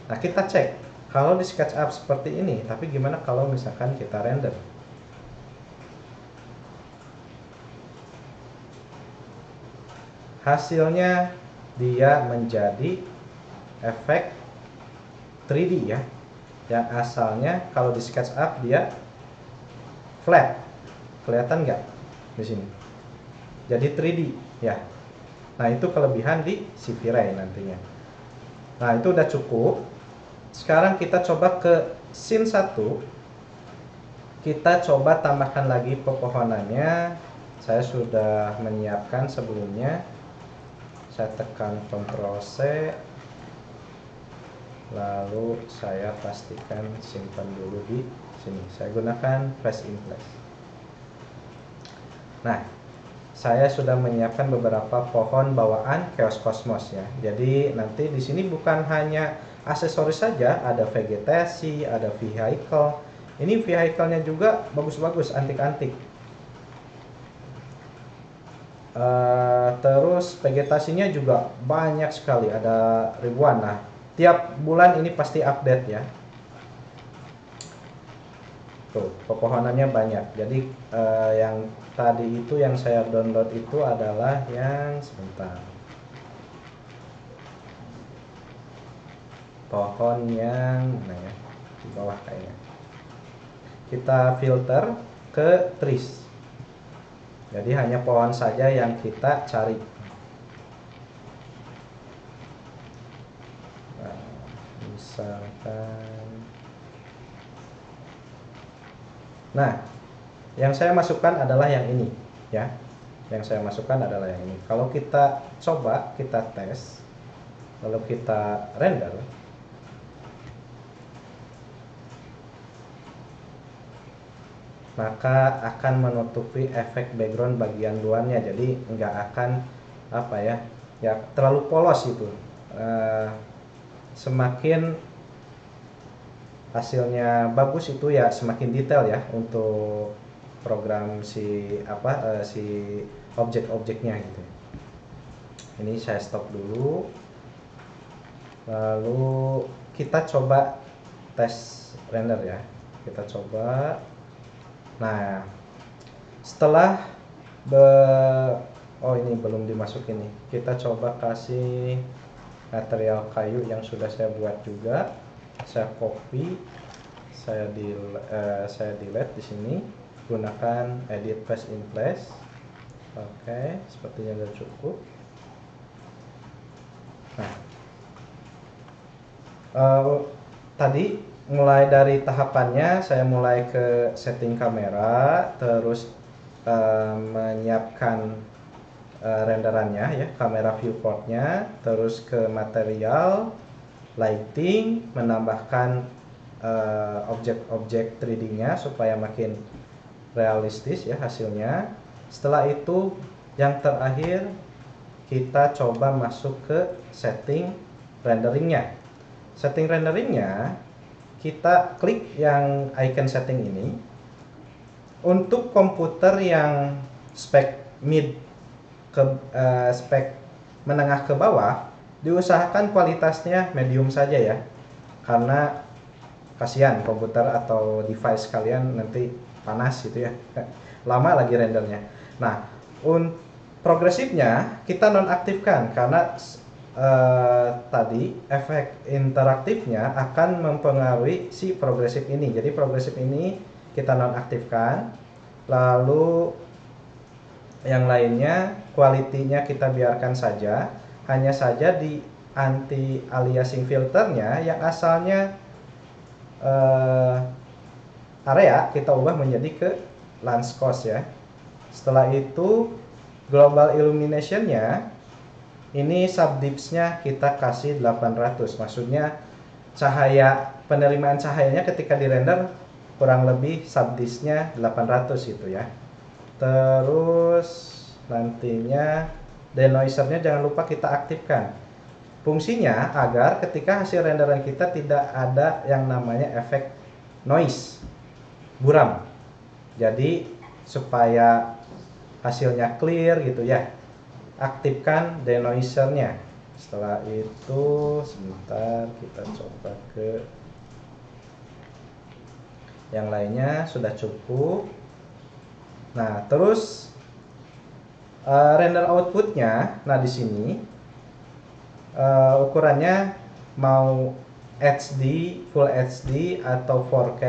Nah, kita cek kalau di SketchUp seperti ini, tapi gimana kalau misalkan kita render? Hasilnya dia menjadi efek 3D ya. Yang asalnya kalau di SketchUp dia flat, kelihatan nggak di sini? Jadi 3D ya. Nah, itu kelebihan di si V-Ray nantinya. Nah, itu udah cukup. Sekarang kita coba ke scene 1. Kita coba tambahkan lagi pepohonannya. Saya sudah menyiapkan sebelumnya. Saya tekan Ctrl C. Lalu saya pastikan simpan dulu di sini. Saya gunakan Flash in Place. Nah, saya sudah menyiapkan beberapa pohon bawaan Chaos Cosmos ya. Jadi nanti di sini bukan hanya aksesoris saja, ada vegetasi, ada vehicle. Ini vehicle-nya juga bagus-bagus, antik-antik. Terus vegetasinya juga banyak sekali, ada ribuan. Nah, tiap bulan ini pasti update ya. Tuh, pepohonannya banyak. Jadi yang tadi itu yang saya download itu adalah yang sebentar. Pohon yang mana ya? Di bawah kayaknya. Kita filter ke trees. Jadi hanya pohon saja yang kita cari. Nah, misalkan. Nah, yang saya masukkan adalah yang ini, ya. Yang saya masukkan adalah yang ini. Kalau kita coba, kita tes, lalu kita render, maka akan menutupi efek background bagian luarnya. Jadi nggak akan ya terlalu polos itu. Semakin hasilnya bagus itu ya semakin detail ya untuk program si objek-objeknya gitu. Ini saya stop dulu. Lalu kita coba tes render ya. Kita coba. Nah, setelah ini belum dimasukin nih. Kita coba kasih material kayu yang sudah saya buat juga. Saya copy, saya delete di sini, gunakan edit Flash in Place. Oke, sepertinya sudah cukup. Nah, tadi mulai dari tahapannya saya mulai ke setting kamera, terus menyiapkan renderannya ya, kamera viewportnya, terus ke material, lighting, menambahkan objek-objek 3D-nya supaya makin realistis ya hasilnya. Setelah itu yang terakhir kita coba masuk ke setting renderingnya. Setting renderingnya kita klik yang icon setting ini. Untuk komputer yang spek mid ke spek menengah ke bawah, diusahakan kualitasnya medium saja ya, karena kasihan komputer atau device kalian nanti panas gitu ya, lama lagi rendernya. Nah, progresifnya kita nonaktifkan karena tadi efek interaktifnya akan mempengaruhi si progresif ini. Jadi progresif ini kita nonaktifkan, lalu yang lainnya kualitinya kita biarkan saja, hanya saja di anti aliasing filternya yang asalnya area kita ubah menjadi ke Lanskos ya. Setelah itu global illuminationnya ini subdipsnya kita kasih 800, maksudnya cahaya, penerimaan cahayanya ketika dirender kurang lebih subdipsnya 800 gitu ya. Terus nantinya denoisernya jangan lupa kita aktifkan. Fungsinya agar ketika hasil renderan kita tidak ada yang namanya efek noise, buram. Jadi supaya hasilnya clear gitu ya, aktifkan denoisernya. Setelah itu sebentar kita coba ke yang lainnya, sudah cukup. Nah, terus render outputnya, nah di sini ukurannya mau HD, Full HD atau 4K,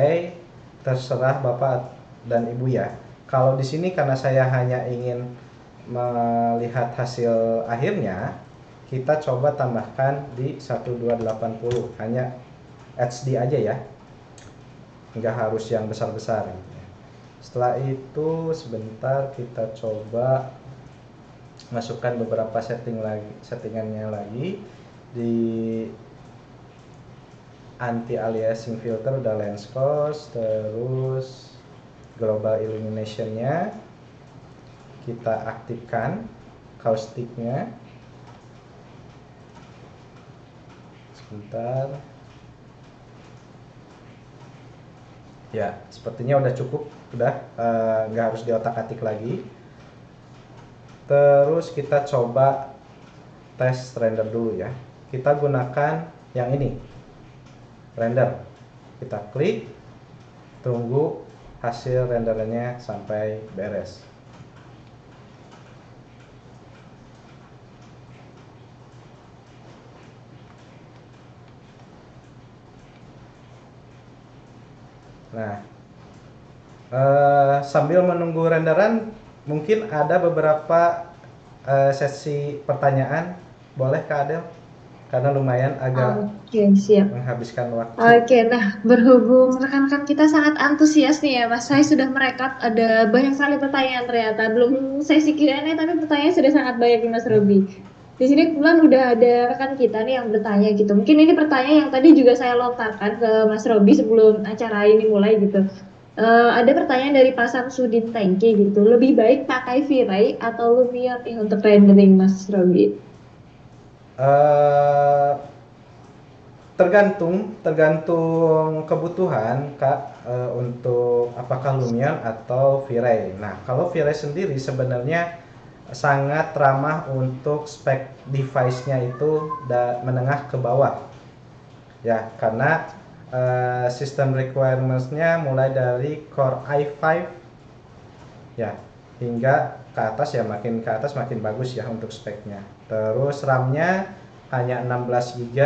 terserah Bapak dan Ibu ya. Kalau di sini karena saya hanya ingin melihat hasil akhirnya, kita coba tambahkan di 1280, hanya HD aja ya, nggak harus yang besar-besar gitu ya. Setelah itu sebentar kita coba masukkan beberapa settingannya lagi. Di anti aliasing filter udah Lanskos, terus global illuminationnya kita aktifkan, causticnya sebentar ya, sepertinya udah cukup, udah nggak harus diotak-atik lagi. Terus kita coba tes render dulu ya, kita gunakan yang ini, render. Kita klik, tunggu hasil renderannya sampai beres. Nah, sambil menunggu renderan, mungkin ada beberapa sesi pertanyaan, boleh Kak Adel? Karena lumayan agak siap. menghabiskan waktu. Nah berhubung rekan-rekan kita sangat antusias nih ya Mas, saya sudah merekap ada banyak sekali pertanyaan ternyata. Belum sesi Q&A tapi pertanyaan sudah sangat banyak nih Mas Robi. Di sini kebetulan udah ada rekan kita nih yang bertanya gitu. Mungkin ini pertanyaan yang tadi juga saya lontarkan ke Mas Robi sebelum acara ini mulai gitu. Ada pertanyaan dari Pak Samsudin Tengki gitu. Lebih baik pakai V-Ray atau Lumion nih untuk rendering Mas Robi? Tergantung kebutuhan Kak, untuk apakah Lumion atau V-Ray. Nah, kalau V-Ray sendiri sebenarnya sangat ramah untuk spek device-nya itu menengah ke bawah ya, karena sistem requirements-nya mulai dari Core i5 ya hingga ke atas ya, makin ke atas makin bagus ya untuk speknya. Terus RAM-nya hanya 16 GB,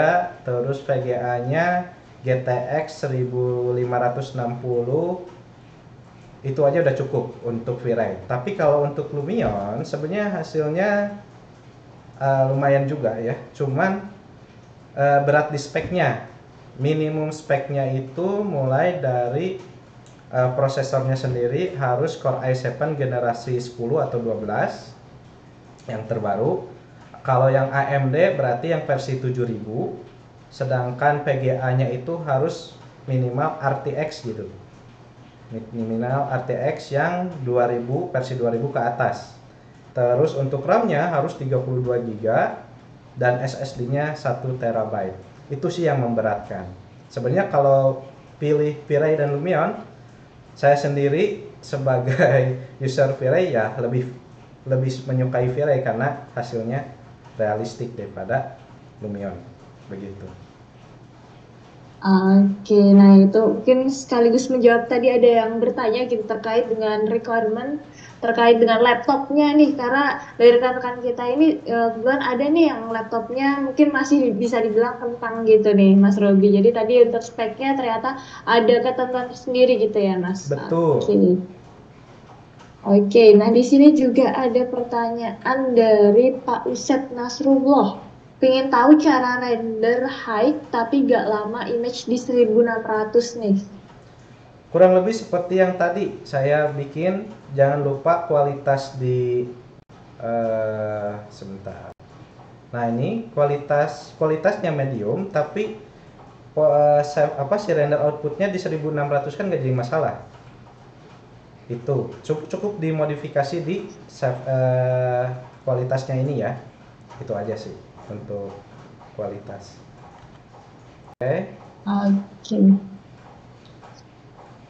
terus VGA-nya GTX 1560, itu aja udah cukup untuk V-Ray. Tapi kalau untuk Lumion sebenarnya hasilnya lumayan juga ya, cuman berat di speknya. Minimum speknya itu mulai dari prosesornya sendiri harus Core i7 generasi 10 atau 12 yang terbaru. Kalau yang AMD berarti yang versi 7000, sedangkan VGA-nya itu harus minimal RTX gitu. minimal RTX yang 2000 versi 2000 ke atas. Terus untuk RAM-nya harus 32 GB dan SSD-nya 1 TB. Itu sih yang memberatkan. Sebenarnya kalau pilih V-Ray dan Lumion, saya sendiri sebagai user V-Ray ya lebih menyukai V-Ray karena hasilnya realistik daripada Lumion. Begitu. Oke, nah itu mungkin sekaligus menjawab tadi ada yang bertanya gitu terkait dengan requirement terkait dengan laptopnya nih karena dari rekan-rekan kita ini kebetulan ada nih yang laptopnya mungkin masih bisa dibilang kentang gitu nih Mas Robi. Jadi tadi untuk speknya ternyata ada ketentuan tersendiri gitu ya Mas. Oke. Betul. Oke, nah di sini juga ada pertanyaan dari Pak Usep Nasrullah. Pengen tahu cara render high tapi gak lama image di 1600 nih. Kurang lebih seperti yang tadi saya bikin, jangan lupa kualitas di sebentar. Nah, ini kualitasnya medium tapi si render outputnya di 1600 kan nggak jadi masalah. Itu cukup dimodifikasi di kualitasnya ini ya. Itu aja sih untuk kualitas. Oke. Oke.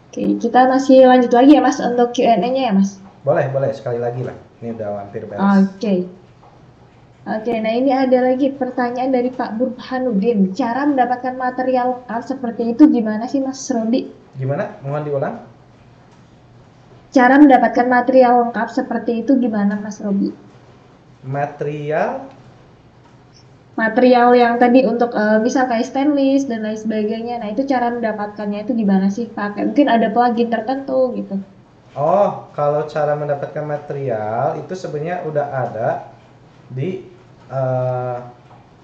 Oke, kita masih lanjut lagi ya Mas untuk Q&A-nya ya Mas. Boleh sekali lagi lah. Ini udah hampir beres. Oke. Oke, nah ini ada lagi pertanyaan dari Pak Burhanuddin. Cara mendapatkan material art seperti itu gimana sih Mas Robi? Gimana? Mohon diulang. Cara mendapatkan material lengkap seperti itu gimana Mas Robi? Material yang tadi untuk misal kayak stainless dan lain sebagainya. Nah, itu cara mendapatkannya itu gimana sih? Pakai mungkin ada plugin tertentu gitu. Oh, kalau cara mendapatkan material itu sebenarnya udah ada di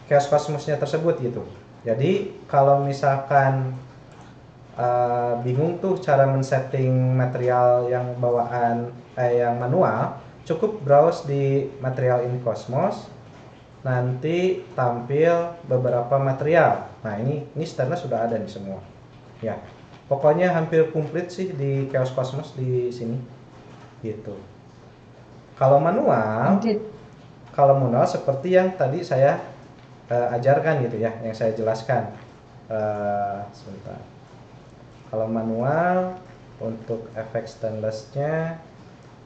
Chaos Cosmos-nya tersebut gitu. Jadi kalau misalkan bingung tuh cara men-setting material yang bawaan yang manual, cukup browse di material in Cosmos. Nanti tampil beberapa material. Nah, ini stainless sudah ada nih semua. Ya. Pokoknya hampir komplit sih di Chaos Cosmos di sini. Gitu. Kalau manual, seperti yang tadi saya ajarkan gitu ya, yang saya jelaskan. Sebentar. Kalau manual untuk efek stainlessnya,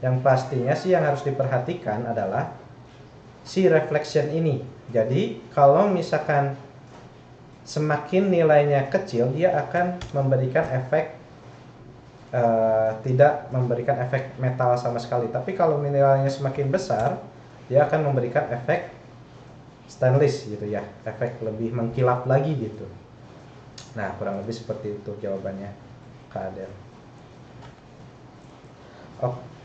yang pastinya sih yang harus diperhatikan adalah si reflection ini. Jadi kalau misalkan semakin nilainya kecil, dia akan memberikan efek tidak memberikan efek metal sama sekali. Tapi kalau nilainya semakin besar, dia akan memberikan efek stainless gitu ya, efek lebih mengkilap lagi gitu. Nah, kurang lebih seperti itu jawabannya, Kak Adel.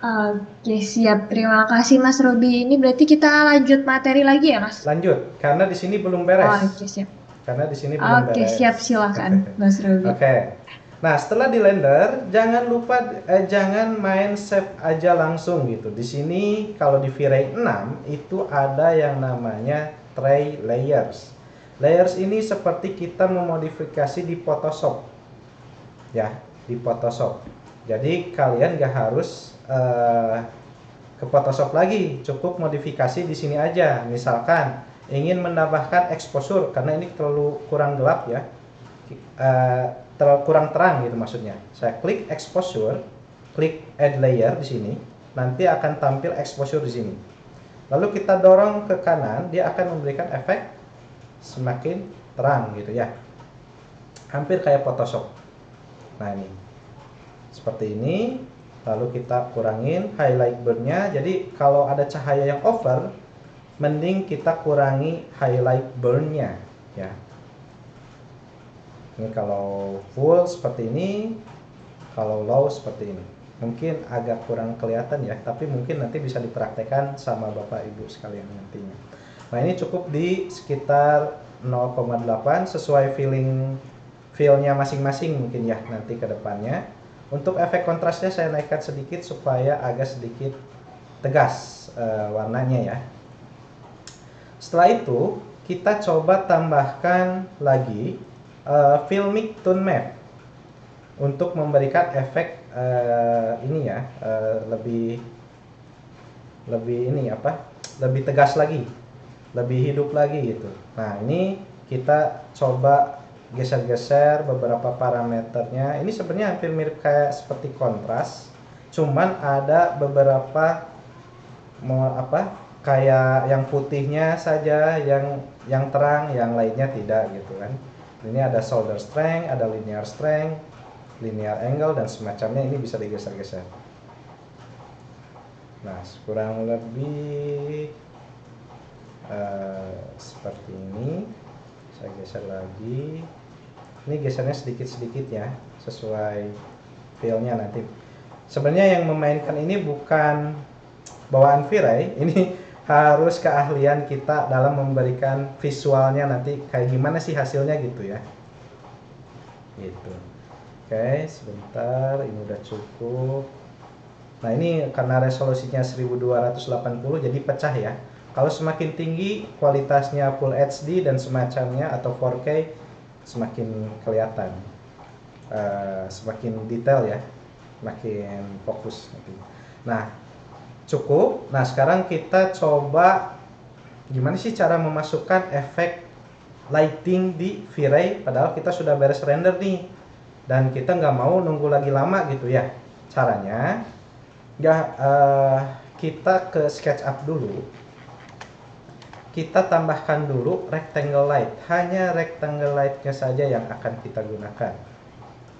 Oke, siap. Terima kasih Mas Robi. Ini berarti kita lanjut materi lagi ya, Mas? Lanjut, karena di sini belum beres. Oke, siap. Karena di sini belum beres. Oke, siap, silakan Mas Robi. Oke. Nah, setelah di render, jangan lupa jangan main save aja langsung gitu. Di sini kalau di V-Ray 6 itu ada yang namanya tray layers. Layers ini seperti kita memodifikasi di Photoshop. Ya, di Photoshop. Jadi kalian gak harus ke Photoshop lagi, cukup modifikasi di sini aja. Misalkan ingin menambahkan exposure karena ini terlalu kurang gelap ya. Terlalu kurang terang gitu maksudnya. Saya klik exposure, klik add layer di sini, nanti akan tampil exposure di sini. Lalu kita dorong ke kanan, dia akan memberikan efek semakin terang gitu ya. Hampir kayak Photoshop. Nah, ini. Seperti ini. Lalu kita kurangin highlight burn-nya. Jadi kalau ada cahaya yang over, mending kita kurangi highlight burn-nya ya. Ini kalau full seperti ini, kalau low seperti ini. Mungkin agak kurang kelihatan ya, tapi mungkin nanti bisa dipraktekkan sama Bapak Ibu sekalian nantinya. Nah, ini cukup di sekitar 0,8 sesuai feel-nya masing-masing mungkin ya nanti ke depannya. Untuk efek kontrasnya saya naikkan sedikit supaya agak sedikit tegas warnanya ya. Setelah itu kita coba tambahkan lagi filmic tone map untuk memberikan efek ini ya, lebih ini apa, lebih tegas lagi, lebih hidup lagi gitu. Nah ini kita coba geser-geser beberapa parameternya. Ini sebenarnya hampir mirip kayak seperti kontras, cuman ada beberapa mau apa, kayak yang putihnya saja yang terang, yang lainnya tidak gitu kan. Ini ada solder strength, ada linear strength, linear angle dan semacamnya. Ini bisa digeser-geser. Nah kurang lebih seperti ini. Saya geser lagi. Ini gesernya sedikit-sedikit ya, sesuai feel-nya nanti. Sebenarnya yang memainkan ini bukan bawaan V-Ray, ini harus keahlian kita dalam memberikan visualnya nanti kayak gimana sih hasilnya gitu ya. Gitu. Oke, sebentar, ini udah cukup. Nah ini karena resolusinya 1280 jadi pecah ya. Kalau semakin tinggi kualitasnya Full HD dan semacamnya atau 4K semakin kelihatan, semakin detail ya, makin fokus. Nah cukup. Nah sekarang kita coba gimana sih cara memasukkan efek lighting di V-Ray padahal kita sudah beres render nih dan kita nggak mau nunggu lagi lama gitu ya. Caranya kita ke SketchUp dulu, kita tambahkan dulu rectangle light. Hanya rectangle lightnya saja yang akan kita gunakan.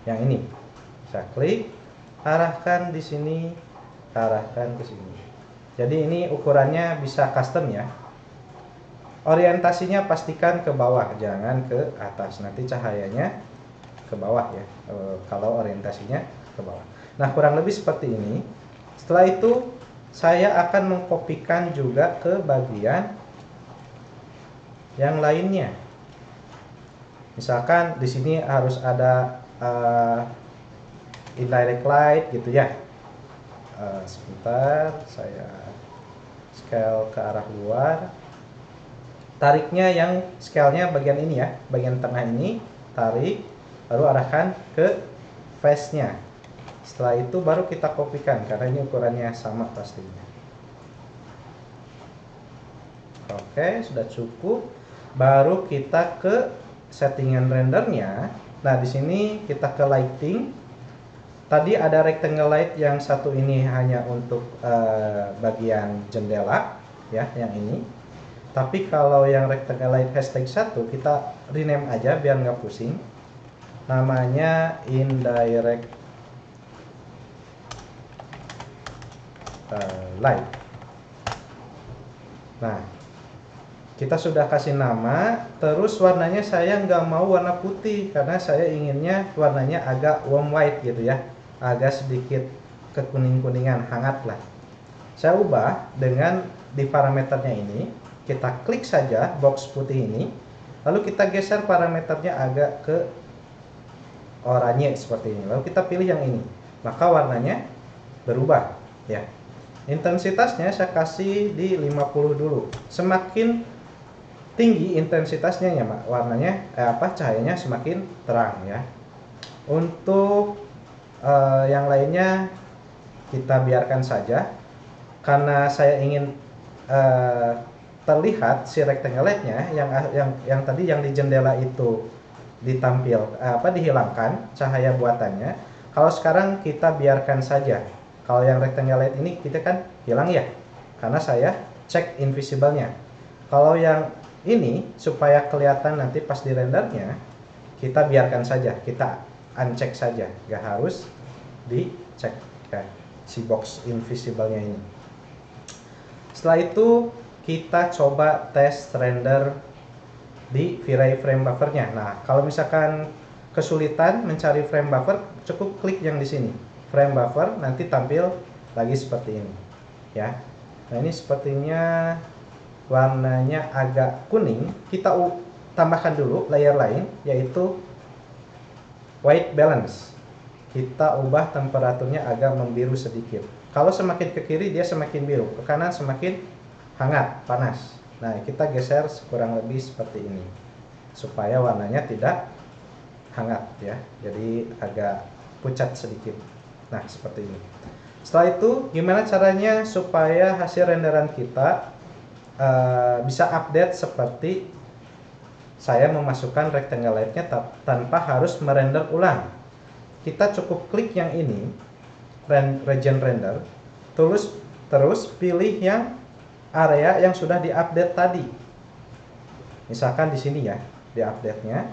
Yang ini, saya klik, arahkan di sini, arahkan ke sini. Jadi ini ukurannya bisa custom ya. Orientasinya pastikan ke bawah, jangan ke atas. Nanti cahayanya ke bawah ya. Kalau orientasinya ke bawah. Nah kurang lebih seperti ini. Setelah itu saya akan mengkopikan juga ke bagian yang lainnya. Misalkan di sini harus ada indirect light gitu ya. Sebentar, saya scale ke arah luar. Tariknya yang scale-nya bagian ini ya, bagian tengah ini, tarik, baru arahkan ke face-nya. Setelah itu baru kita kopikan karena ini ukurannya sama pastinya. Oke, sudah cukup. Baru kita ke settingan rendernya. Nah, di sini kita ke lighting. Tadi ada rectangle light yang satu ini hanya untuk bagian jendela ya, yang ini. Tapi kalau yang rectangle light hashtag 1 kita rename aja biar nggak pusing. Namanya indirect light. Nah, kita sudah kasih nama. Terus warnanya saya nggak mau warna putih karena saya inginnya warnanya agak warm white gitu ya, agak sedikit kekuning-kuningan, hangat lah. Saya ubah dengan di parameternya ini, kita klik saja box putih ini, lalu kita geser parameternya agak ke oranye seperti ini, lalu kita pilih yang ini, maka warnanya berubah ya. Intensitasnya saya kasih di 50 dulu. Semakin tinggi intensitasnya ya warnanya cahayanya semakin terang ya. Untuk yang lainnya kita biarkan saja karena saya ingin terlihat si rectangle light-nya yang tadi yang di jendela itu dihilangkan cahaya buatannya. Kalau sekarang kita biarkan saja. Kalau yang rectangle light ini kita kan hilang ya, karena saya cek invisible-nya. Kalau yang ini supaya kelihatan nanti pas di rendernya, kita biarkan saja, kita uncheck saja, gak harus dicek ya, si box invisible-nya ini. Setelah itu kita coba tes render di V-Ray frame buffer-nya. Nah, kalau misalkan kesulitan mencari frame buffer, cukup klik yang di sini, frame buffer, nanti tampil lagi seperti ini ya. Nah ini sepertinya warnanya agak kuning. Kita tambahkan dulu layer lain, yaitu white balance. Kita ubah temperaturnya agak membiru sedikit. Kalau semakin ke kiri dia semakin biru, ke kanan semakin hangat, panas. Nah kita geser kurang lebih seperti ini supaya warnanya tidak hangat ya, jadi agak pucat sedikit. Nah, seperti ini. Setelah itu, gimana caranya supaya hasil renderan kita bisa update seperti saya memasukkan rectangle light-nya tanpa harus merender ulang. Kita cukup klik yang ini, region render, terus pilih yang area yang sudah diupdate tadi. Misalkan di sini ya, di update-nya.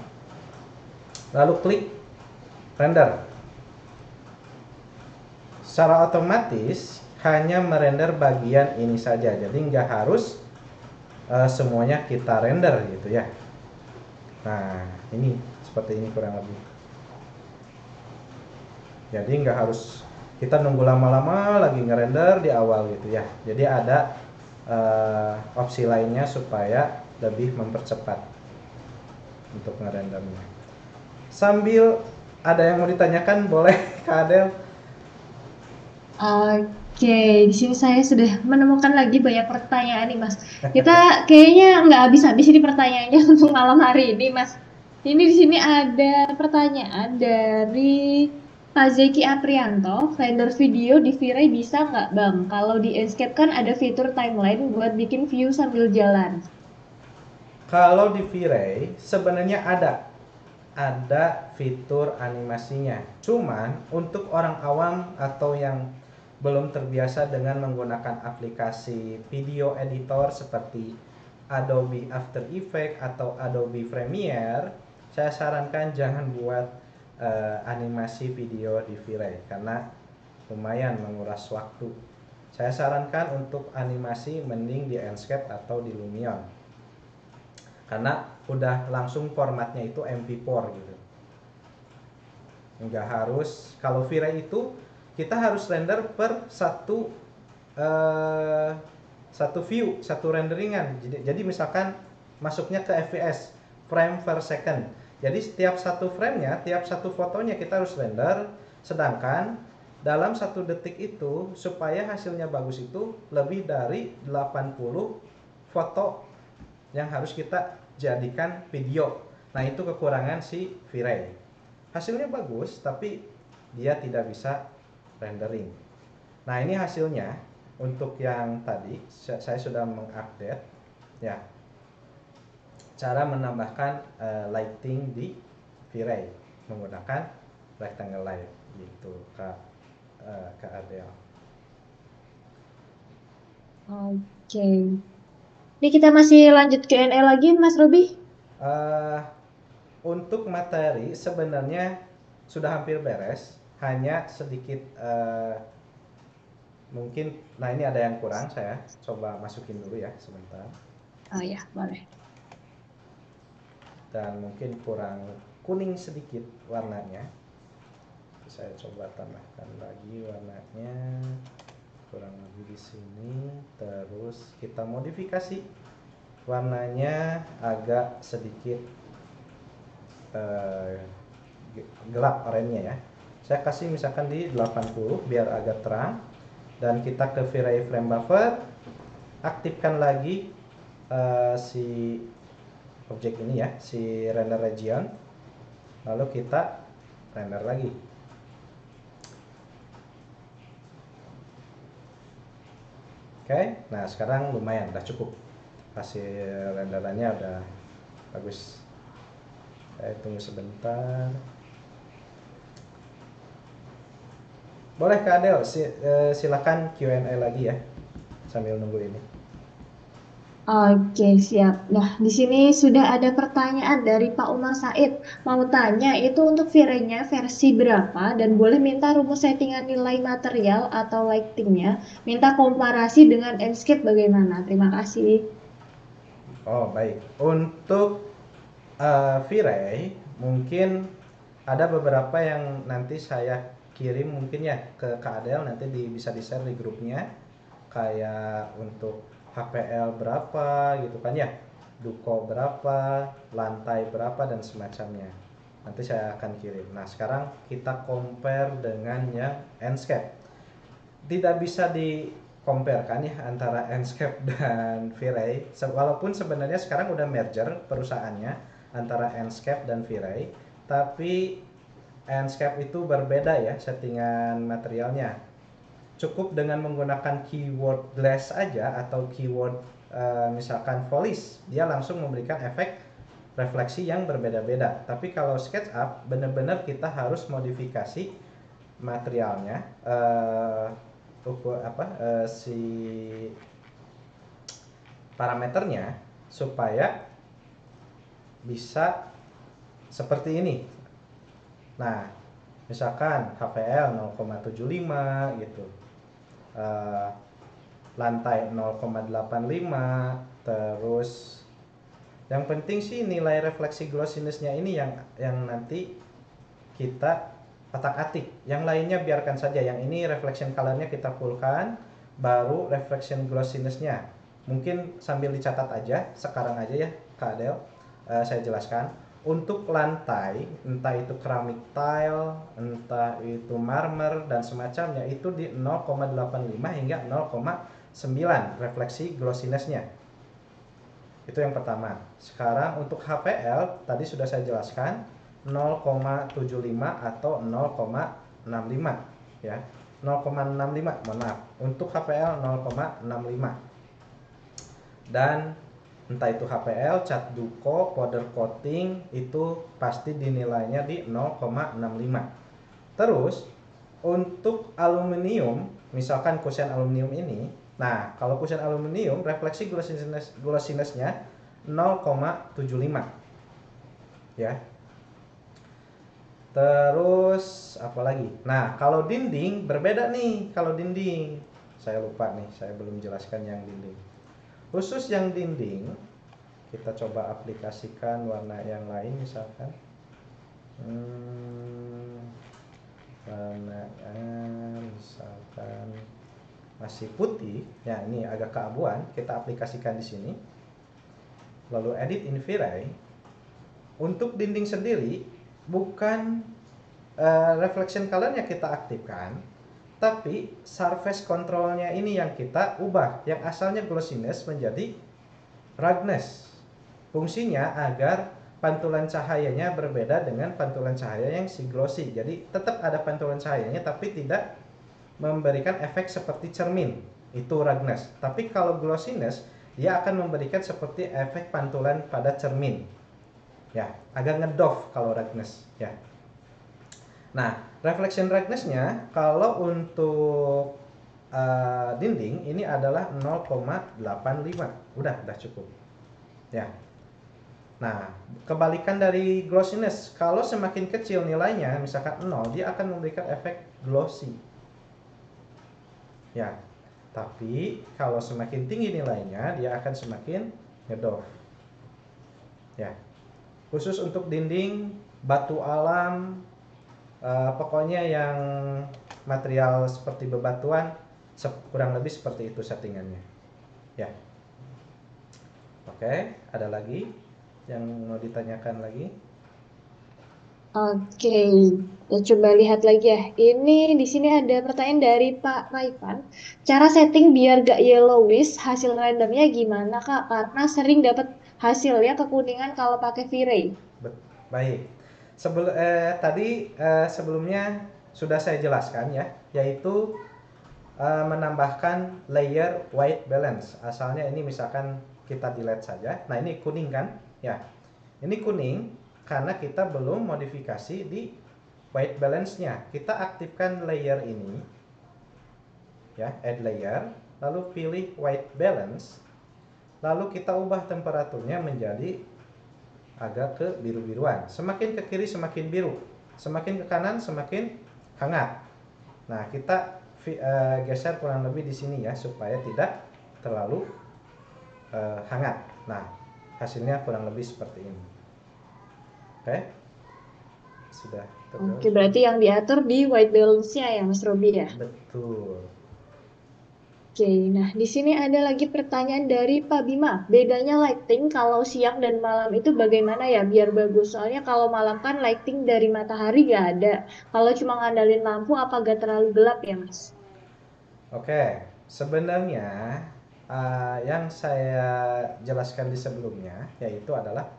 Lalu klik render. Secara otomatis hanya merender bagian ini saja, jadi nggak harus semuanya kita render gitu ya. Nah, ini seperti ini kurang lebih. Jadi nggak harus kita nunggu lama-lama lagi ngerender di awal gitu ya. Jadi ada opsi lainnya supaya lebih mempercepat untuk ngerendernya. Sambil ada yang mau ditanyakan, boleh Kak Adel? Oke, di sini saya sudah menemukan lagi banyak pertanyaan nih, Mas. Kita kayaknya nggak habis-habis ini pertanyaannya untuk malam hari ini, Mas. Ini di sini ada pertanyaan dari Pak Zeki Aprianto. Render video di V-Ray bisa nggak, Bang? Kalau di Enscape kan ada fitur timeline buat bikin view sambil jalan. Kalau di V-Ray sebenarnya ada fitur animasinya. Cuman untuk orang awam atau yang belum terbiasa dengan menggunakan aplikasi video editor seperti Adobe After Effects atau Adobe Premiere, saya sarankan jangan buat animasi video di V-Ray karena lumayan menguras waktu. Saya sarankan untuk animasi mending di Enscape atau di Lumion, karena udah langsung formatnya itu MP4 gitu. Nggak harus, kalau V-Ray itu kita harus render per satu view, satu renderingan. Jadi misalkan masuknya ke FPS, frame per second. Jadi setiap satu framenya, tiap satu fotonya kita harus render. Sedangkan dalam 1 detik itu supaya hasilnya bagus itu lebih dari 80 foto yang harus kita jadikan video. Nah, itu kekurangan si V-Ray. Hasilnya bagus tapi dia tidak bisa rendering. Nah, ini hasilnya untuk yang tadi saya sudah mengupdate ya. Cara menambahkan lighting di V-Ray menggunakan rectangle light gitu Kak Adel. Oke. Ini kita masih lanjut Q&A lagi, Mas Robi? Untuk materi sebenarnya sudah hampir beres, hanya sedikit mungkin, nah ini ada yang kurang, saya coba masukin dulu ya sebentar. Oh ya, boleh. Dan mungkin kurang kuning sedikit warnanya, saya coba tambahkan lagi warnanya kurang lebih di sini. Terus kita modifikasi warnanya agak sedikit gelap oranye ya. Saya kasih misalkan di 80 biar agak terang. Dan kita ke V-Ray frame buffer, aktifkan lagi si objek ini ya, si render region. Lalu kita render lagi. Oke, nah sekarang lumayan, udah cukup. Hasil renderannya udah bagus. Saya tunggu sebentar. Boleh Kak Adel, silakan Q&A lagi ya sambil nunggu ini. Oke, siap. Nah, di sini sudah ada pertanyaan dari Pak Umar Said. Mau tanya, itu untuk V-Ray-nya versi berapa? Dan boleh minta rumus settingan nilai material atau lighting-nya. Minta komparasi dengan Enscape bagaimana? Terima kasih. Oh baik, untuk V-Ray mungkin ada beberapa yang nanti saya kirim mungkin ya ke Kak Adel, nanti bisa di-share di grupnya, kayak untuk HPL berapa gitu kan ya, duko berapa, lantai berapa dan semacamnya. Nanti saya akan kirim. Nah, sekarang kita compare dengan yang Enscape. Tidak bisa di compare kan ya antara Enscape dan V-Ray, walaupun sebenarnya sekarang udah merger perusahaannya antara Enscape dan V-Ray, tapi Enscape itu berbeda ya settingan materialnya. Cukup dengan menggunakan keyword glass aja atau keyword misalkan polish, dia langsung memberikan efek refleksi yang berbeda-beda. Tapi kalau SketchUp benar-benar kita harus modifikasi materialnya, si parameternya supaya bisa seperti ini. Nah, misalkan HPL 0,75 gitu, lantai 0,85, terus yang penting sih nilai refleksi glossiness-nya ini yang nanti kita atak-atik. Yang lainnya biarkan saja. Yang ini reflection color-nya kita fullkan, baru reflection glossiness-nya. Mungkin sambil dicatat aja, sekarang aja ya Kak Adel. Saya jelaskan. Untuk lantai, entah itu keramik tile, entah itu marmer dan semacamnya, itu di 0,85 hingga 0,9 refleksi glossiness-nya. Itu yang pertama. Sekarang untuk HPL tadi sudah saya jelaskan 0,75 atau 0,65 ya. 0,65, mohon maaf. Untuk HPL 0,65. Dan entah itu HPL, cat duko, powder coating, itu pasti dinilainya di 0,65. Terus untuk aluminium, misalkan kusen aluminium ini, nah kalau kusen aluminium refleksi glossiness-nya 0,75 ya. Terus apa lagi? Nah, kalau dinding berbeda nih. Kalau dinding, saya lupa nih, saya belum jelaskan yang dinding. Khusus yang dinding, kita coba aplikasikan warna yang lain misalkan. Warna misalkan masih putih, ya ini agak keabuan, kita aplikasikan di sini. Lalu edit in V-Ray. Untuk dinding sendiri bukan reflection color-nya kita aktifkan, tapi surface control-nya ini yang kita ubah. Yang asalnya glossiness menjadi roughness. Fungsinya agar pantulan cahayanya berbeda dengan pantulan cahaya yang si glossy. Jadi tetap ada pantulan cahayanya tapi tidak memberikan efek seperti cermin. Itu roughness. Tapi kalau glossiness dia akan memberikan seperti efek pantulan pada cermin. Ya, agak ngedoff kalau roughness ya. Nah, reflection roughness-nya kalau untuk dinding ini adalah 0,85. Udah cukup. Ya. Nah, kebalikan dari glossiness, kalau semakin kecil nilainya, misalkan 0, dia akan memberikan efek glossy. Ya. Tapi kalau semakin tinggi nilainya, dia akan semakin ngedoff. Ya. Khusus untuk dinding, batu alam, pokoknya yang material seperti bebatuan kurang lebih seperti itu settingannya ya. Oke, ada lagi yang mau ditanyakan lagi? Oke, ya, coba lihat lagi ya. Ini di sini ada pertanyaan dari Pak Raivan. Cara setting biar gak yellowish hasil randomnya gimana Kak? Karena sering dapat hasilnya kekuningan kalau pakai V-Ray. Baik. Tadi sebelumnya sudah saya jelaskan ya, yaitu menambahkan layer white balance. Asalnya ini misalkan kita delete saja. Nah, ini kuning kan? Ya. Ini kuning karena kita belum modifikasi di white balance-nya. Kita aktifkan layer ini. Ya, add layer, lalu pilih white balance. Lalu kita ubah temperaturnya menjadi agak ke biru-biruan. Semakin ke kiri semakin biru, semakin ke kanan semakin hangat. Nah, kita geser kurang lebih di sini ya supaya tidak terlalu hangat. Nah, hasilnya kurang lebih seperti ini. Oke, sudah Oke, terjelas. berarti yang diatur di white balance-nya ya Mas Robi ya? Betul. Oke, nah di sini ada lagi pertanyaan dari Pak Bima. Bedanya lighting kalau siang dan malam itu bagaimana ya biar bagus? Soalnya kalau malam kan lighting dari matahari gak ada. Kalau cuma ngandalin lampu apa gak terlalu gelap ya Mas? Oke, sebenarnya yang saya jelaskan di sebelumnya yaitu adalah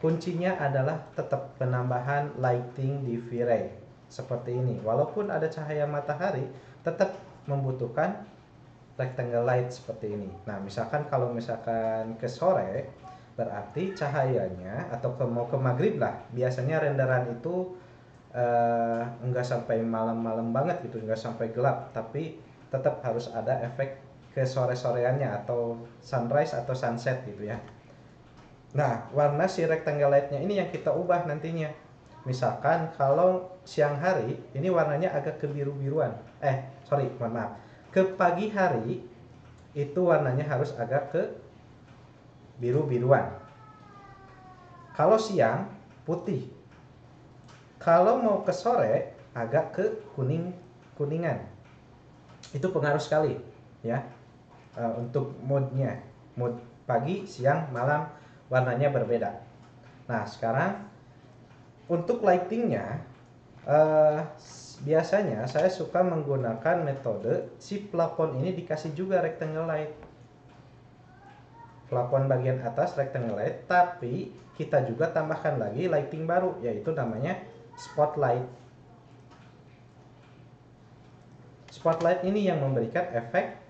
kuncinya adalah tetap penambahan lighting di V-Ray. seperti ini. Walaupun ada cahaya matahari, tetap membutuhkan rectangle light seperti ini. Nah, misalkan kalau misalkan ke sore, berarti cahayanya atau mau ke maghrib lah. Biasanya renderan itu enggak sampai malam-malam banget gitu, enggak sampai gelap, tapi tetap harus ada efek ke sore-soreannya atau sunrise atau sunset gitu ya. Nah, warna si rectangle lightnya ini yang kita ubah nantinya. Misalkan kalau siang hari ini warnanya agak kebiru-biruan. Sorry, mohon maaf. Ke pagi hari itu warnanya harus agak ke biru-biruan. Kalau siang putih. Kalau mau ke sore agak ke kuningan. Itu pengaruh sekali ya. Untuk moodnya, mood pagi, siang, malam warnanya berbeda. Nah, sekarang untuk lightingnya, biasanya saya suka menggunakan metode si plafon ini dikasih juga rectangle light. Plafon bagian atas rectangle light, tapi kita juga tambahkan lagi lighting baru, yaitu namanya spotlight. Spotlight ini yang memberikan efek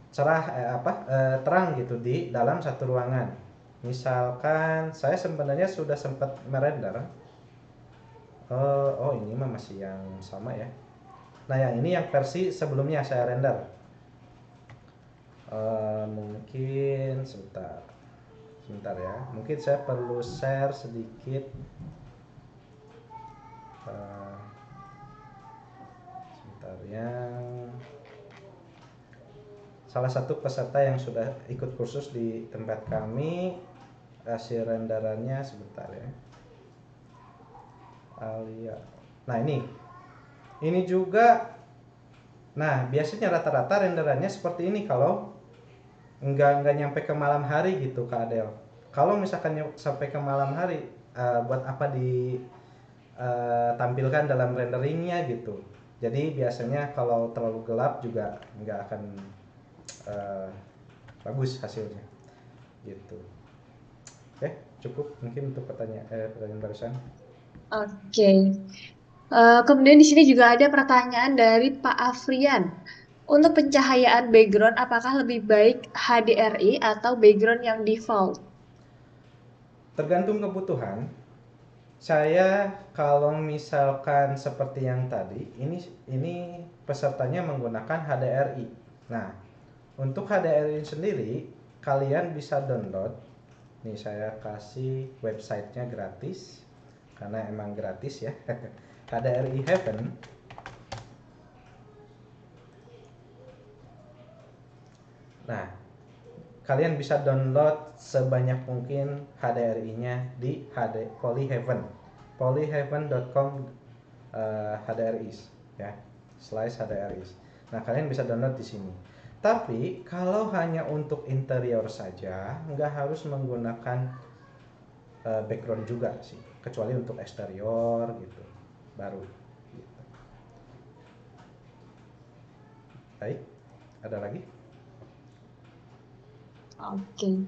cerah terang gitu di dalam satu ruangan. Misalkan saya sebenarnya sudah sempat merender. Ini mah masih yang sama ya. Nah, yang ini yang versi sebelumnya saya render. Mungkin sebentar ya. Mungkin saya perlu share sedikit. Sebentar, yang salah satu peserta yang sudah ikut kursus di tempat kami, hasil renderannya sebentar ya. Alia. Nah, ini juga. Nah, biasanya rata-rata renderannya seperti ini kalau nggak nyampe ke malam hari gitu, Kak Adel. Kalau misalkan sampai ke malam hari, buat apa ditampilkan dalam renderingnya gitu. Jadi biasanya kalau terlalu gelap juga nggak akan bagus hasilnya gitu. Cukup mungkin untuk pertanyaan barusan. Oke. Kemudian di sini juga ada pertanyaan dari Pak Afrian. Untuk pencahayaan background, apakah lebih baik HDRI atau background yang default? Tergantung kebutuhan. Saya kalau misalkan seperti yang tadi, ini pesertanya menggunakan HDRI. Nah, untuk HDRI sendiri kalian bisa download. Nih saya kasih websitenya gratis karena emang gratis ya. HDRI Heaven. Nah, kalian bisa download sebanyak mungkin HDRI-nya di Polyheaven. Polyheaven.com HDRI ya. /HDRI. Nah, kalian bisa download di sini. Tapi kalau hanya untuk interior saja, nggak harus menggunakan background juga sih, kecuali untuk eksterior gitu, baru. Gitu. Baik, ada lagi? Oke.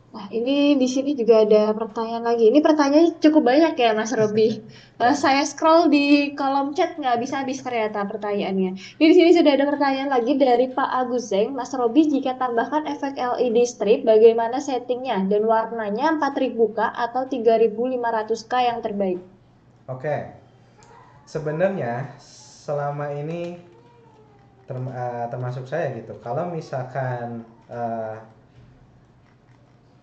Nah, ini di sini juga ada pertanyaan lagi. Ini pertanyaannya cukup banyak ya, Mas Robi. Banyak. Saya scroll di kolom chat nggak bisa habis ternyata pertanyaannya. Ini di sini sudah ada pertanyaan lagi dari Pak Aguseng. Mas Robi, jika tambahkan efek LED strip, bagaimana settingnya dan warnanya 4000K atau 3500K yang terbaik? Oke, sebenarnya selama ini termasuk saya gitu. Kalau misalkan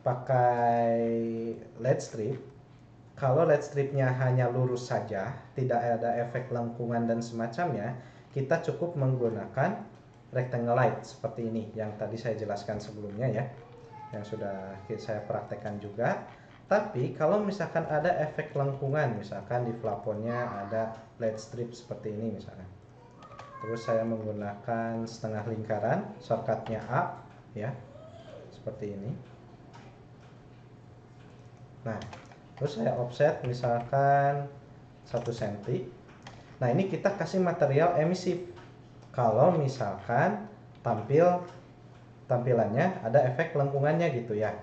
pakai LED strip, kalau LED stripnya hanya lurus saja, tidak ada efek lengkungan dan semacamnya, kita cukup menggunakan rectangle light seperti ini yang tadi saya jelaskan sebelumnya ya, yang sudah saya praktekkan juga. Tapi kalau misalkan ada efek lengkungan, misalkan di plafonnya ada LED strip seperti ini misalkan, terus saya menggunakan setengah lingkaran, shortcutnya A ya, seperti ini. Nah, terus saya offset misalkan 1 cm. Nah, ini kita kasih material emisif. Kalau misalkan tampilannya ada efek lengkungannya gitu ya.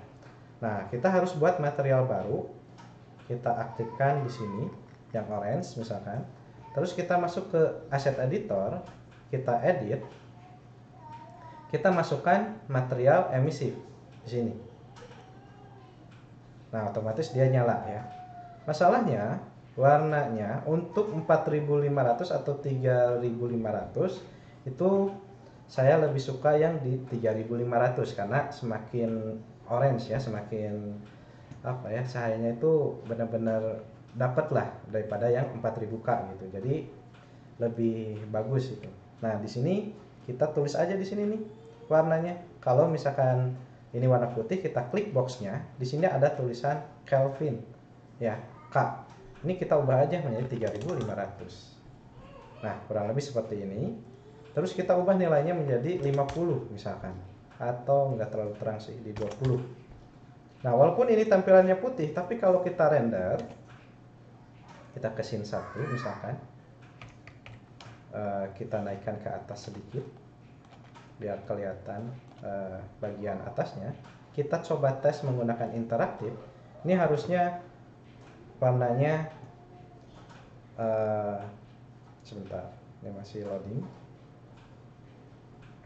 Nah, kita harus buat material baru. Kita aktifkan di sini. yang orange misalkan. Terus kita masuk ke asset editor, kita edit, kita masukkan material emisif di sini. Nah, otomatis dia nyala ya. Masalahnya warnanya untuk 4500 atau 3500 itu saya lebih suka yang di 3500 karena semakin orange ya, semakin apa ya, cahayanya itu benar-benar dapat lah daripada yang 4000K gitu. Jadi lebih bagus itu. Nah, di sini kita tulis aja di sini nih warnanya. Kalau misalkan ini warna putih, kita klik boxnya, di sini ada tulisan Kelvin ya, K. Ini kita ubah aja menjadi 3500. Nah, kurang lebih seperti ini. Terus kita ubah nilainya menjadi 50 misalkan, atau enggak terlalu terang sih, di 20. Nah, walaupun ini tampilannya putih, tapi kalau kita render, kita ke scene 1 misalkan, kita naikkan ke atas sedikit biar kelihatan bagian atasnya. Kita coba tes menggunakan interaktif. Ini harusnya warnanya sebentar, ini masih loading.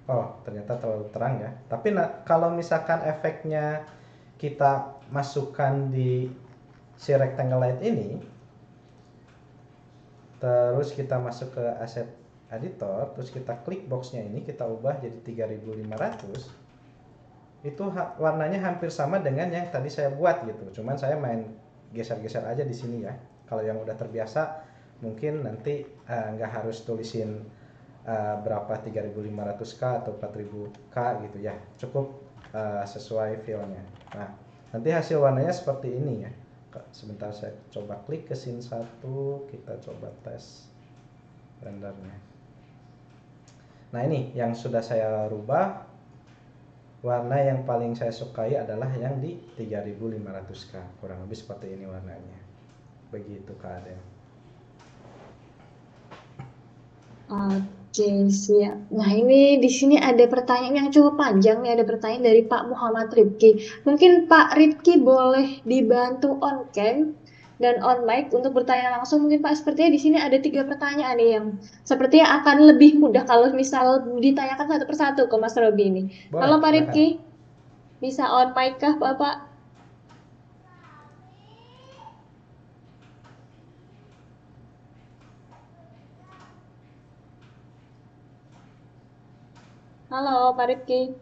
Oh, ternyata terlalu terang ya. Tapi kalau misalkan efeknya kita masukkan di si rectangle light ini, terus kita masuk ke asset editor, terus kita klik boxnya ini, kita ubah jadi 3500, itu warnanya hampir sama dengan yang tadi saya buat gitu. Cuman saya main geser-geser aja di sini ya. Kalau yang udah terbiasa mungkin nanti nggak harus tulisin berapa 3500K atau 4000K gitu ya, cukup sesuai feel-nya. Nah, nanti hasil warnanya seperti ini ya. Sebentar, saya coba klik ke scene 1, kita coba tes rendernya. Nah, ini yang sudah saya rubah. Warna yang paling saya sukai adalah yang di 3500K, kurang lebih seperti ini warnanya. Begitu Kak Adel. Oke, siap. Nah, ini di sini ada pertanyaan yang cukup panjang nih. Ada pertanyaan dari Pak Muhammad Rifki. Mungkin Pak Rifki boleh dibantu on cam dan on mic untuk bertanya langsung. Mungkin Pak, sepertinya di sini ada 3 pertanyaan nih yang sepertinya akan lebih mudah kalau misal ditanyakan satu persatu ke Mas Robi ini. Halo Boleh, Pak silakan. Rifki, bisa on mic kah Bapak? Halo Pak Rifki.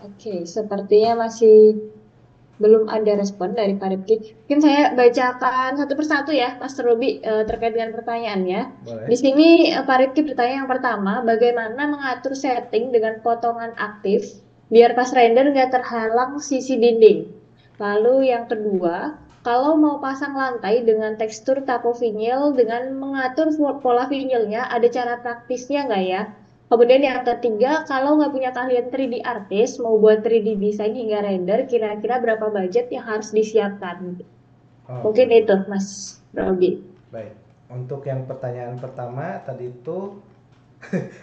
Oke, sepertinya masih belum ada respon dari Pak Rifki. Mungkin saya bacakan satu persatu ya, Mas Robi, terkait dengan pertanyaannya. Di Boleh. sini Pak Rifki bertanya yang pertama, bagaimana mengatur setting dengan potongan aktif biar pas render nggak terhalang sisi dinding. Lalu yang kedua, kalau mau pasang lantai dengan tekstur tapo vinyl dengan mengatur pola vinylnya, ada cara praktisnya nggak ya? Kemudian yang ketiga, kalau nggak punya keahlian 3D artist, mau buat 3D design hingga render, kira-kira berapa budget yang harus disiapkan? Oke, Mungkin oke. itu, Mas Robi. Baik. Untuk yang pertanyaan pertama tadi itu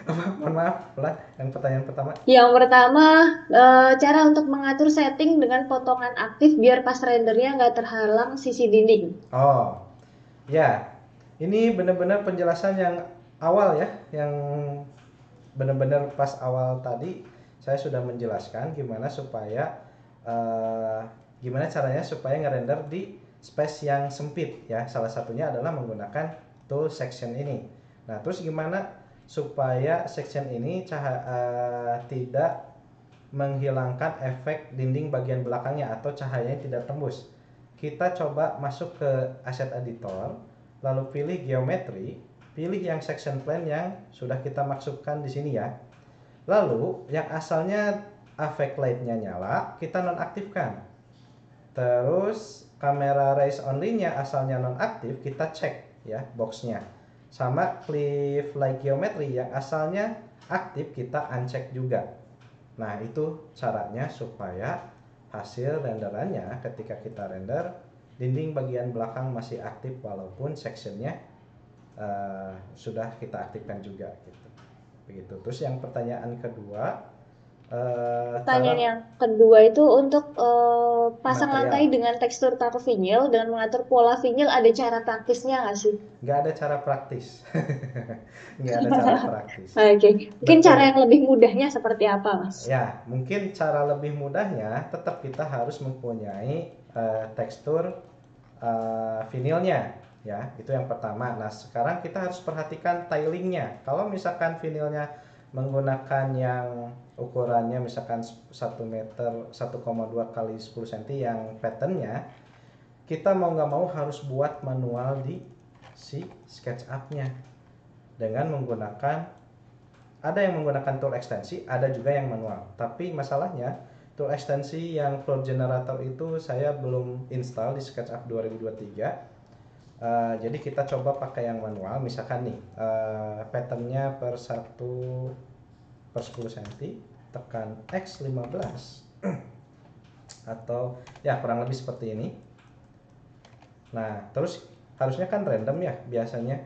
apa? Mohon maaf, ulang. Yang pertanyaan pertama. Yang pertama, cara untuk mengatur setting dengan potongan aktif biar pas rendernya nggak terhalang sisi dinding. Oh, ya. Ini benar-benar penjelasan yang awal ya, yang benar-benar pas awal tadi saya sudah menjelaskan gimana supaya eh, gimana caranya supaya ngerender di space yang sempit ya. Salah satunya adalah menggunakan tool section ini. Nah, terus gimana supaya section ini tidak menghilangkan efek dinding bagian belakangnya atau cahayanya tidak tembus. Kita coba masuk ke asset editor, lalu pilih geometri, pilih yang section plane yang sudah kita masukkan di sini ya. Lalu yang asalnya effect light-nya nyala, kita nonaktifkan. Terus kamera raise only-nya asalnya nonaktif, kita cek ya boxnya. Sama cliff light geometry yang asalnya aktif, kita uncheck juga. Nah, itu caranya supaya hasil renderannya ketika kita render, dinding bagian belakang masih aktif walaupun sectionnya sudah kita aktifkan juga gitu. Begitu. Terus yang pertanyaan kedua, Pertanyaan Cara yang kedua itu untuk pasang lantai material. dengan tekstur tato vinil dan mengatur pola vinil ada cara praktisnya nggak sih? Nggak ada cara praktis. Nggak ada cara praktis. Oke, mungkin cara Betul. yang lebih mudahnya seperti apa, Mas? Ya, mungkin cara lebih mudahnya tetap kita harus mempunyai tekstur vinilnya, ya. Itu yang pertama. Nah, sekarang kita harus perhatikan tilingnya. Kalau misalkan vinilnya menggunakan yang ukurannya misalkan 1 meter 1,2 kali 10 cm yang patternnya, kita mau nggak mau harus buat manual di si SketchUp-nya dengan menggunakan, ada yang menggunakan tool ekstensi, ada juga yang manual. Tapi masalahnya tool ekstensi yang flow generator itu saya belum install di SketchUp 2023. Jadi kita coba pakai yang manual. Misalkan nih patternnya per 1/10 cm, tekan X15 atau ya kurang lebih seperti ini. Nah, terus harusnya kan random ya biasanya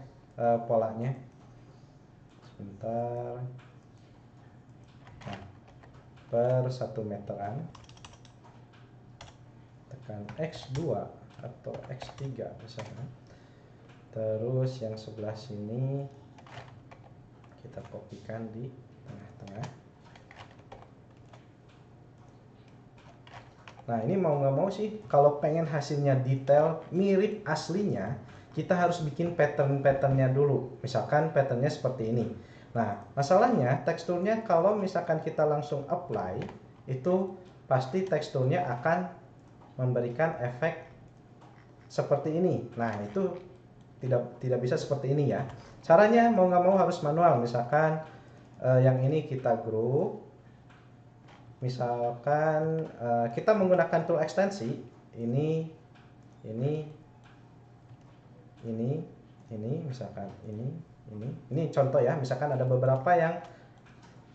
polanya. Sebentar. Nah, per 1 meteran tekan X2 atau X3 misalkan. Terus yang sebelah sini kita kopikan di tengah-tengah. Nah, ini mau nggak mau sih kalau pengen hasilnya detail mirip aslinya, kita harus bikin pattern-patternnya dulu. Misalkan patternnya seperti ini. Nah, masalahnya teksturnya kalau misalkan kita langsung apply, itu pasti teksturnya akan memberikan efek seperti ini. Nah, itu tidak bisa seperti ini ya. Caranya mau nggak mau harus manual. Misalkan yang ini kita group. Misalkan kita menggunakan tool ekstensi ini, ini, ini, ini, misalkan ini contoh ya. Misalkan ada beberapa yang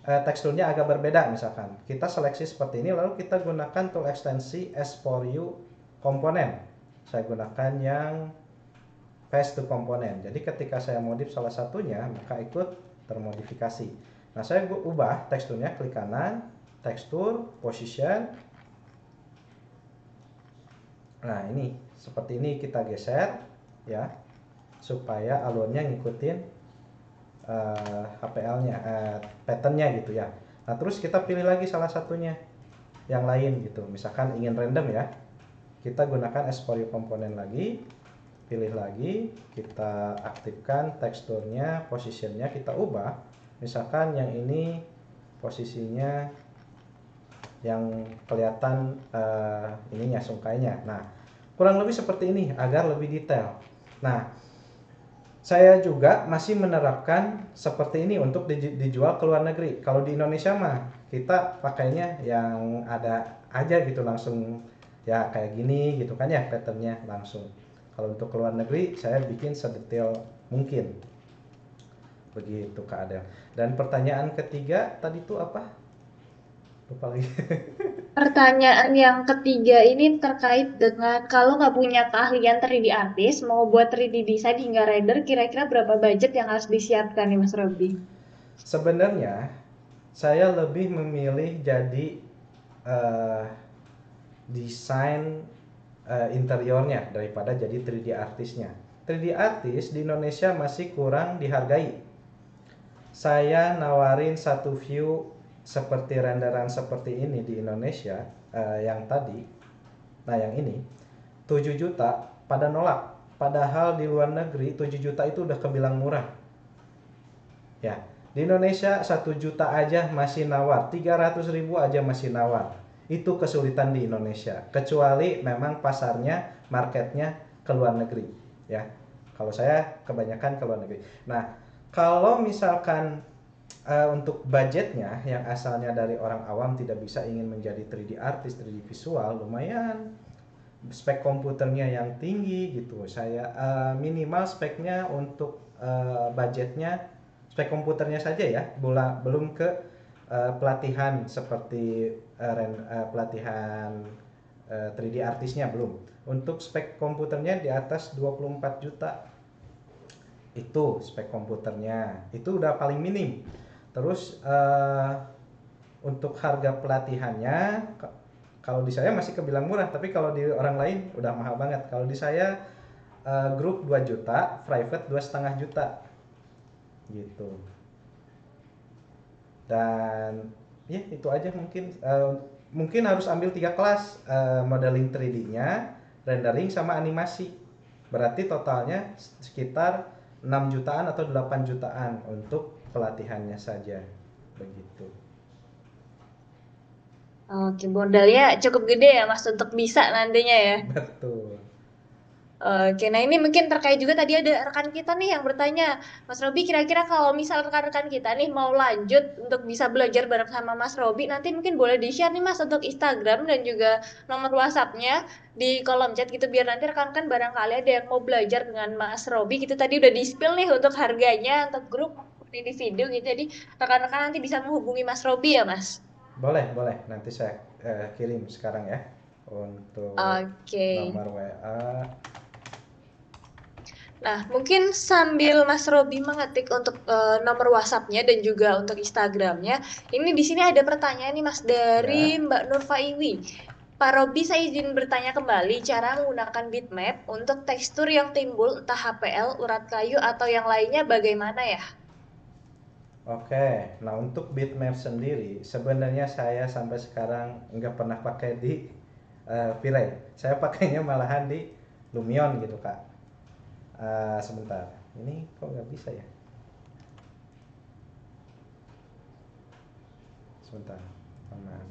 teksturnya agak berbeda. Misalkan kita seleksi seperti ini, lalu kita gunakan tool ekstensi S4U komponen. Saya gunakan yang paste to komponen. Jadi ketika saya modif salah satunya, maka ikut termodifikasi. Nah, saya ubah teksturnya, klik kanan, tekstur, position. Nah, ini seperti ini kita geser ya, supaya alurnya ngikutin HPL-nya, pattern-nya gitu ya. Nah, terus kita pilih lagi salah satunya yang lain gitu. Misalkan ingin random ya, kita gunakan S4U komponen lagi, pilih lagi, kita aktifkan teksturnya, positionnya kita ubah. Misalkan yang ini posisinya yang kelihatan ininya, sungkainya. Nah, kurang lebih seperti ini agar lebih detail. Nah, saya juga masih menerapkan seperti ini untuk dijual ke luar negeri. Kalau di Indonesia mah kita pakainya yang ada aja gitu, langsung ya kayak gini gitu kan ya, patternnya langsung. Kalau untuk ke luar negeri saya bikin sedetail mungkin. Begitu Kak Adel. Dan pertanyaan ketiga tadi tuh apa? Lupa lagi. Pertanyaan yang ketiga ini terkait dengan kalau nggak punya keahlian 3D artist, mau buat 3D design hingga render, kira-kira berapa budget yang harus disiapkan nih Mas Robi? Sebenarnya saya lebih memilih jadi eh, desain interiornya daripada jadi 3D artisnya. 3D artis di Indonesia masih kurang dihargai. Saya nawarin satu view seperti renderan seperti ini di Indonesia, yang tadi, nah yang ini 7 juta pada nolak. Padahal di luar negeri 7 juta itu udah kebilang murah. Ya, di Indonesia 1 juta aja masih nawar, 300.000 aja masih nawar. Itu kesulitan di Indonesia. Kecuali memang pasarnya, marketnya ke luar negeri. Ya, kalau saya kebanyakan ke luar negeri. Nah, kalau misalkan untuk budgetnya yang asalnya dari orang awam tidak bisa ingin menjadi 3D artist, 3D visual, lumayan spek komputernya yang tinggi gitu. Saya minimal speknya untuk budgetnya, spek komputernya saja ya, belum ke pelatihan seperti pelatihan 3D artisnya belum. Untuk spek komputernya di atas 24 juta. Itu spek komputernya. Itu udah paling minim. Terus Untuk harga pelatihannya, kalau di saya masih kebilang murah, tapi kalau di orang lain udah mahal banget. Kalau di saya grup 2 juta, private 2,5 juta gitu. Dan ya itu aja mungkin. Mungkin harus ambil 3 kelas, modeling 3D-nya, rendering sama animasi. Berarti totalnya sekitar 6 jutaan atau 8 jutaan untuk pelatihannya saja. Begitu. Oke, modalnya cukup gede ya Mas untuk bisa nantinya ya. Betul. Oke, nah ini mungkin terkait juga tadi ada rekan kita nih yang bertanya, Mas Robi kira-kira kalau misal rekan-rekan kita nih mau lanjut untuk bisa belajar bareng sama Mas Robi, nanti mungkin boleh di-share nih Mas untuk Instagram dan juga nomor WhatsApp-nya di kolom chat gitu biar nanti rekan-rekan barangkali ada yang mau belajar dengan Mas Robi gitu tadi udah di-spill nih untuk harganya untuk grup maupun individu gitu. Jadi rekan-rekan nanti bisa menghubungi Mas Robi ya Mas. Boleh, boleh. Nanti saya kirim sekarang ya untuk Oke. nomor WA. Nah, mungkin sambil Mas Robi mengetik untuk nomor WhatsApp-nya dan juga untuk Instagram-nya, ini di sini ada pertanyaan nih Mas dari Ya. Mbak Nurfaiwi. Pak Robi, saya izin bertanya kembali cara menggunakan bitmap untuk tekstur yang timbul entah HPL, urat kayu, atau yang lainnya bagaimana ya? Oke, nah untuk bitmap sendiri sebenarnya saya sampai sekarang nggak pernah pakai di V-Ray. Saya pakainya malahan di Lumion gitu Kak. Sebentar, ini kok nggak bisa ya? Sebentar, aman.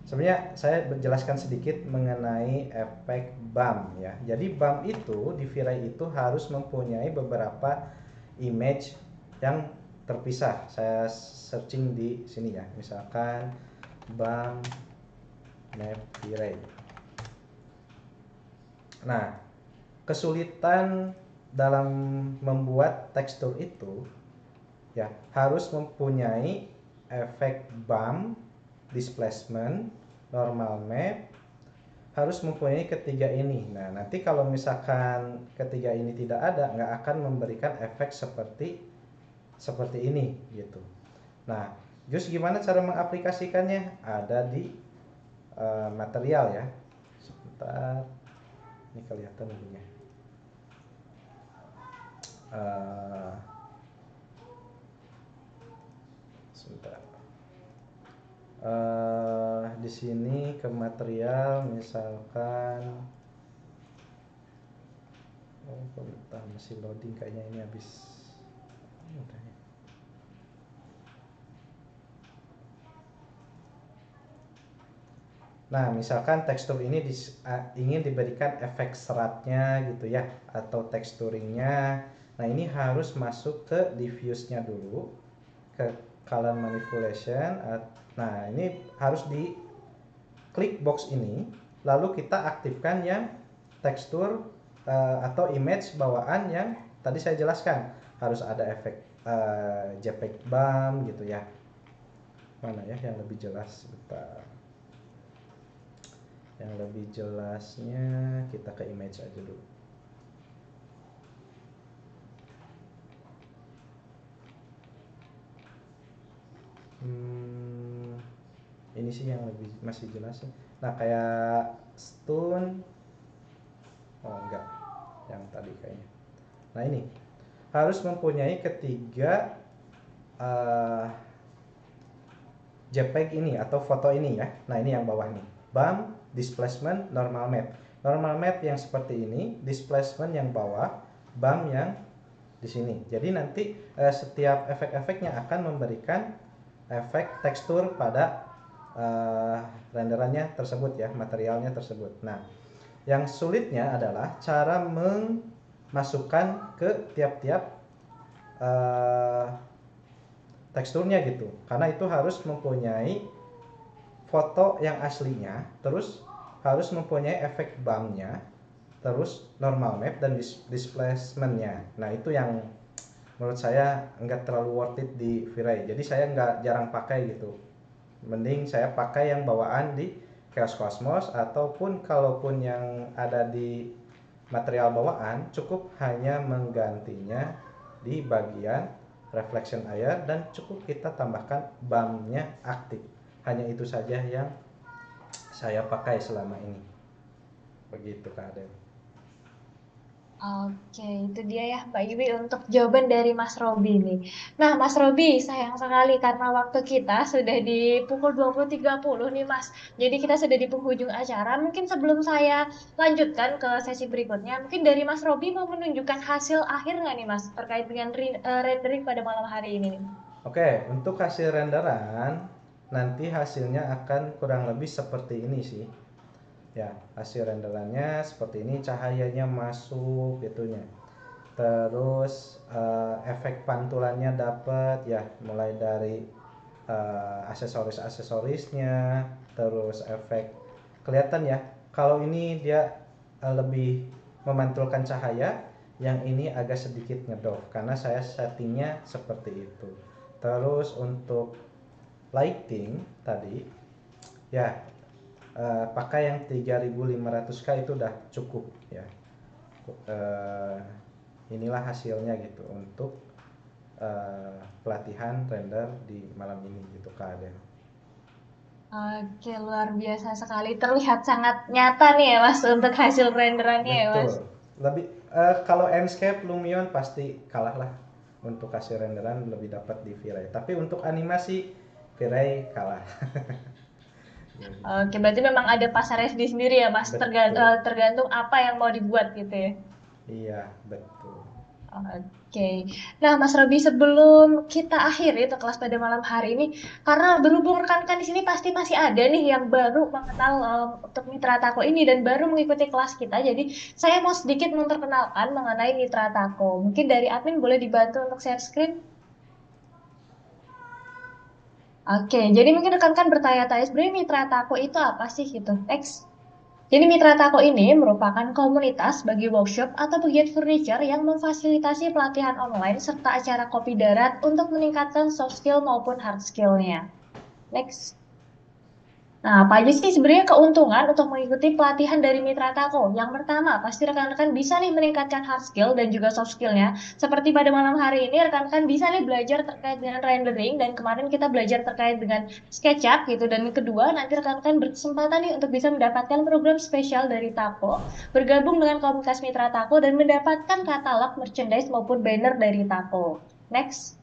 Sebenarnya saya jelaskan sedikit mengenai efek bump ya. Jadi bump itu di V-Ray itu harus mempunyai beberapa image yang terpisah. Saya searching di sini ya. Misalkan bump map V-Ray. Nah, kesulitan dalam membuat tekstur itu ya harus mempunyai efek bump, displacement, normal map, harus mempunyai ketiga ini. Nah, nanti kalau misalkan ketiga ini tidak ada, nggak akan memberikan efek seperti ini gitu. Nah, just gimana cara mengaplikasikannya? Ada di material ya. Sebentar, ini kelihatan dulunya. Uh, Sebentar. Di sini ke material misalkan, oh bentar masih loading kayaknya ini habis. Udah ya. Nah, misalkan tekstur ini ingin diberikan efek seratnya gitu ya, atau texturingnya. Nah, ini harus masuk ke diffuse-nya dulu, ke color manipulation. Nah, ini harus di klik box ini, lalu kita aktifkan yang tekstur atau image bawaan yang tadi saya jelaskan. Harus ada efek JPEG bump gitu ya. Mana ya yang lebih jelas? Bentar. Yang lebih jelasnya kita ke image aja dulu. Ini sih yang lebih masih jelas. Nah, kayak stone, oh enggak, yang tadi kayaknya. Nah, ini harus mempunyai ketiga uh, JPEG ini atau foto ini ya. Nah, ini yang bawah nih. Bump, displacement, normal map. Normal map yang seperti ini, displacement yang bawah, bump yang di sini. Jadi nanti setiap efek-efeknya akan memberikan efek tekstur pada renderannya tersebut ya, materialnya tersebut. Nah, yang sulitnya adalah cara memasukkan ke tiap-tiap teksturnya gitu, karena itu harus mempunyai foto yang aslinya, terus harus mempunyai efek bumpnya, terus normal map dan displacementnya. Nah, itu yang menurut saya nggak terlalu worth it di V-Ray. Jadi saya nggak jarang pakai gitu. Mending saya pakai yang bawaan di Chaos Cosmos, ataupun kalaupun yang ada di material bawaan cukup hanya menggantinya di bagian reflection air, dan cukup kita tambahkan bumpnya aktif. Hanya itu saja yang saya pakai selama ini. Begitu Kak Adel. Oke, itu dia ya Mbak Yui untuk jawaban dari Mas Robi nih. Nah, Mas Robi, sayang sekali karena waktu kita sudah di pukul 20.30 nih Mas. Jadi kita sudah di penghujung acara. Mungkin sebelum saya lanjutkan ke sesi berikutnya, mungkin dari Mas Robi mau menunjukkan hasil akhir nggak nih Mas terkait dengan rendering pada malam hari ini nih? Oke, untuk hasil renderan nanti hasilnya akan kurang lebih seperti ini sih. Ya, hasil renderannya seperti ini, cahayanya masuk gitunya. Terus efek pantulannya dapat ya, mulai dari aksesoris-aksesorisnya, terus efek kelihatan ya. Kalau ini dia lebih memantulkan cahaya, yang ini agak sedikit ngedorf karena saya settingnya seperti itu. Terus untuk lighting tadi ya, pakai yang 3500K itu udah cukup ya. Eh, inilah hasilnya gitu untuk pelatihan render di malam ini gitu Kak Adel. Oke, luar biasa sekali. Terlihat sangat nyata nih ya Mas untuk hasil renderannya ya Mas. Betul. Lebih kalau Enscape Lumion pasti kalah lah. Untuk hasil renderan lebih dapat di V-Ray. Tapi untuk animasi V-Ray kalah. Oke, berarti memang ada pasarnya sendiri ya, Mas. Betul. Tergantung apa yang mau dibuat gitu ya. Iya, betul. Oke. Nah, Mas Robi, sebelum kita akhiri untuk kelas pada malam hari ini, karena berhubung rekan-rekan di sini pasti masih ada nih yang baru mengenal untuk Mitra Tako ini dan baru mengikuti kelas kita. Jadi, saya mau sedikit memperkenalkan mengenai Mitra Tako. Mungkin dari admin boleh dibantu untuk share screen? Oke, jadi mungkin rekan-rekan bertanya-tanya, sebenarnya Mitra Tako itu apa sih gitu? Next. Jadi Mitra Tako ini merupakan komunitas bagi workshop atau pegiat furniture yang memfasilitasi pelatihan online serta acara kopi darat untuk meningkatkan soft skill maupun hard skill-nya. Next. Nah, apa aja sih sebenarnya keuntungan untuk mengikuti pelatihan dari Mitra Tako? Yang pertama, pasti rekan-rekan bisa nih meningkatkan hard skill dan juga soft skill-nya. Seperti pada malam hari ini, rekan-rekan bisa nih belajar terkait dengan rendering, dan kemarin kita belajar terkait dengan SketchUp gitu. Dan yang kedua, nanti rekan-rekan berkesempatan nih untuk bisa mendapatkan program spesial dari Tako, bergabung dengan komunitas Mitra Tako, dan mendapatkan katalog merchandise maupun banner dari Tako. Next.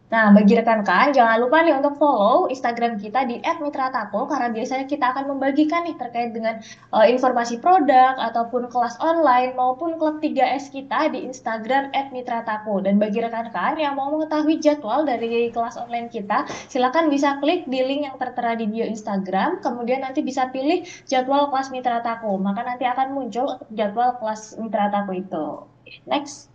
Nah, bagi rekan-rekan, jangan lupa nih untuk follow Instagram kita di @mitratako karena biasanya kita akan membagikan nih terkait dengan informasi produk ataupun kelas online maupun klub 3S kita di Instagram @mitratako. Dan bagi rekan-rekan yang mau mengetahui jadwal dari kelas online kita, silakan bisa klik di link yang tertera di bio Instagram, kemudian nanti bisa pilih jadwal kelas Mitratako. Maka nanti akan muncul untuk jadwal kelas Mitratako itu. Next.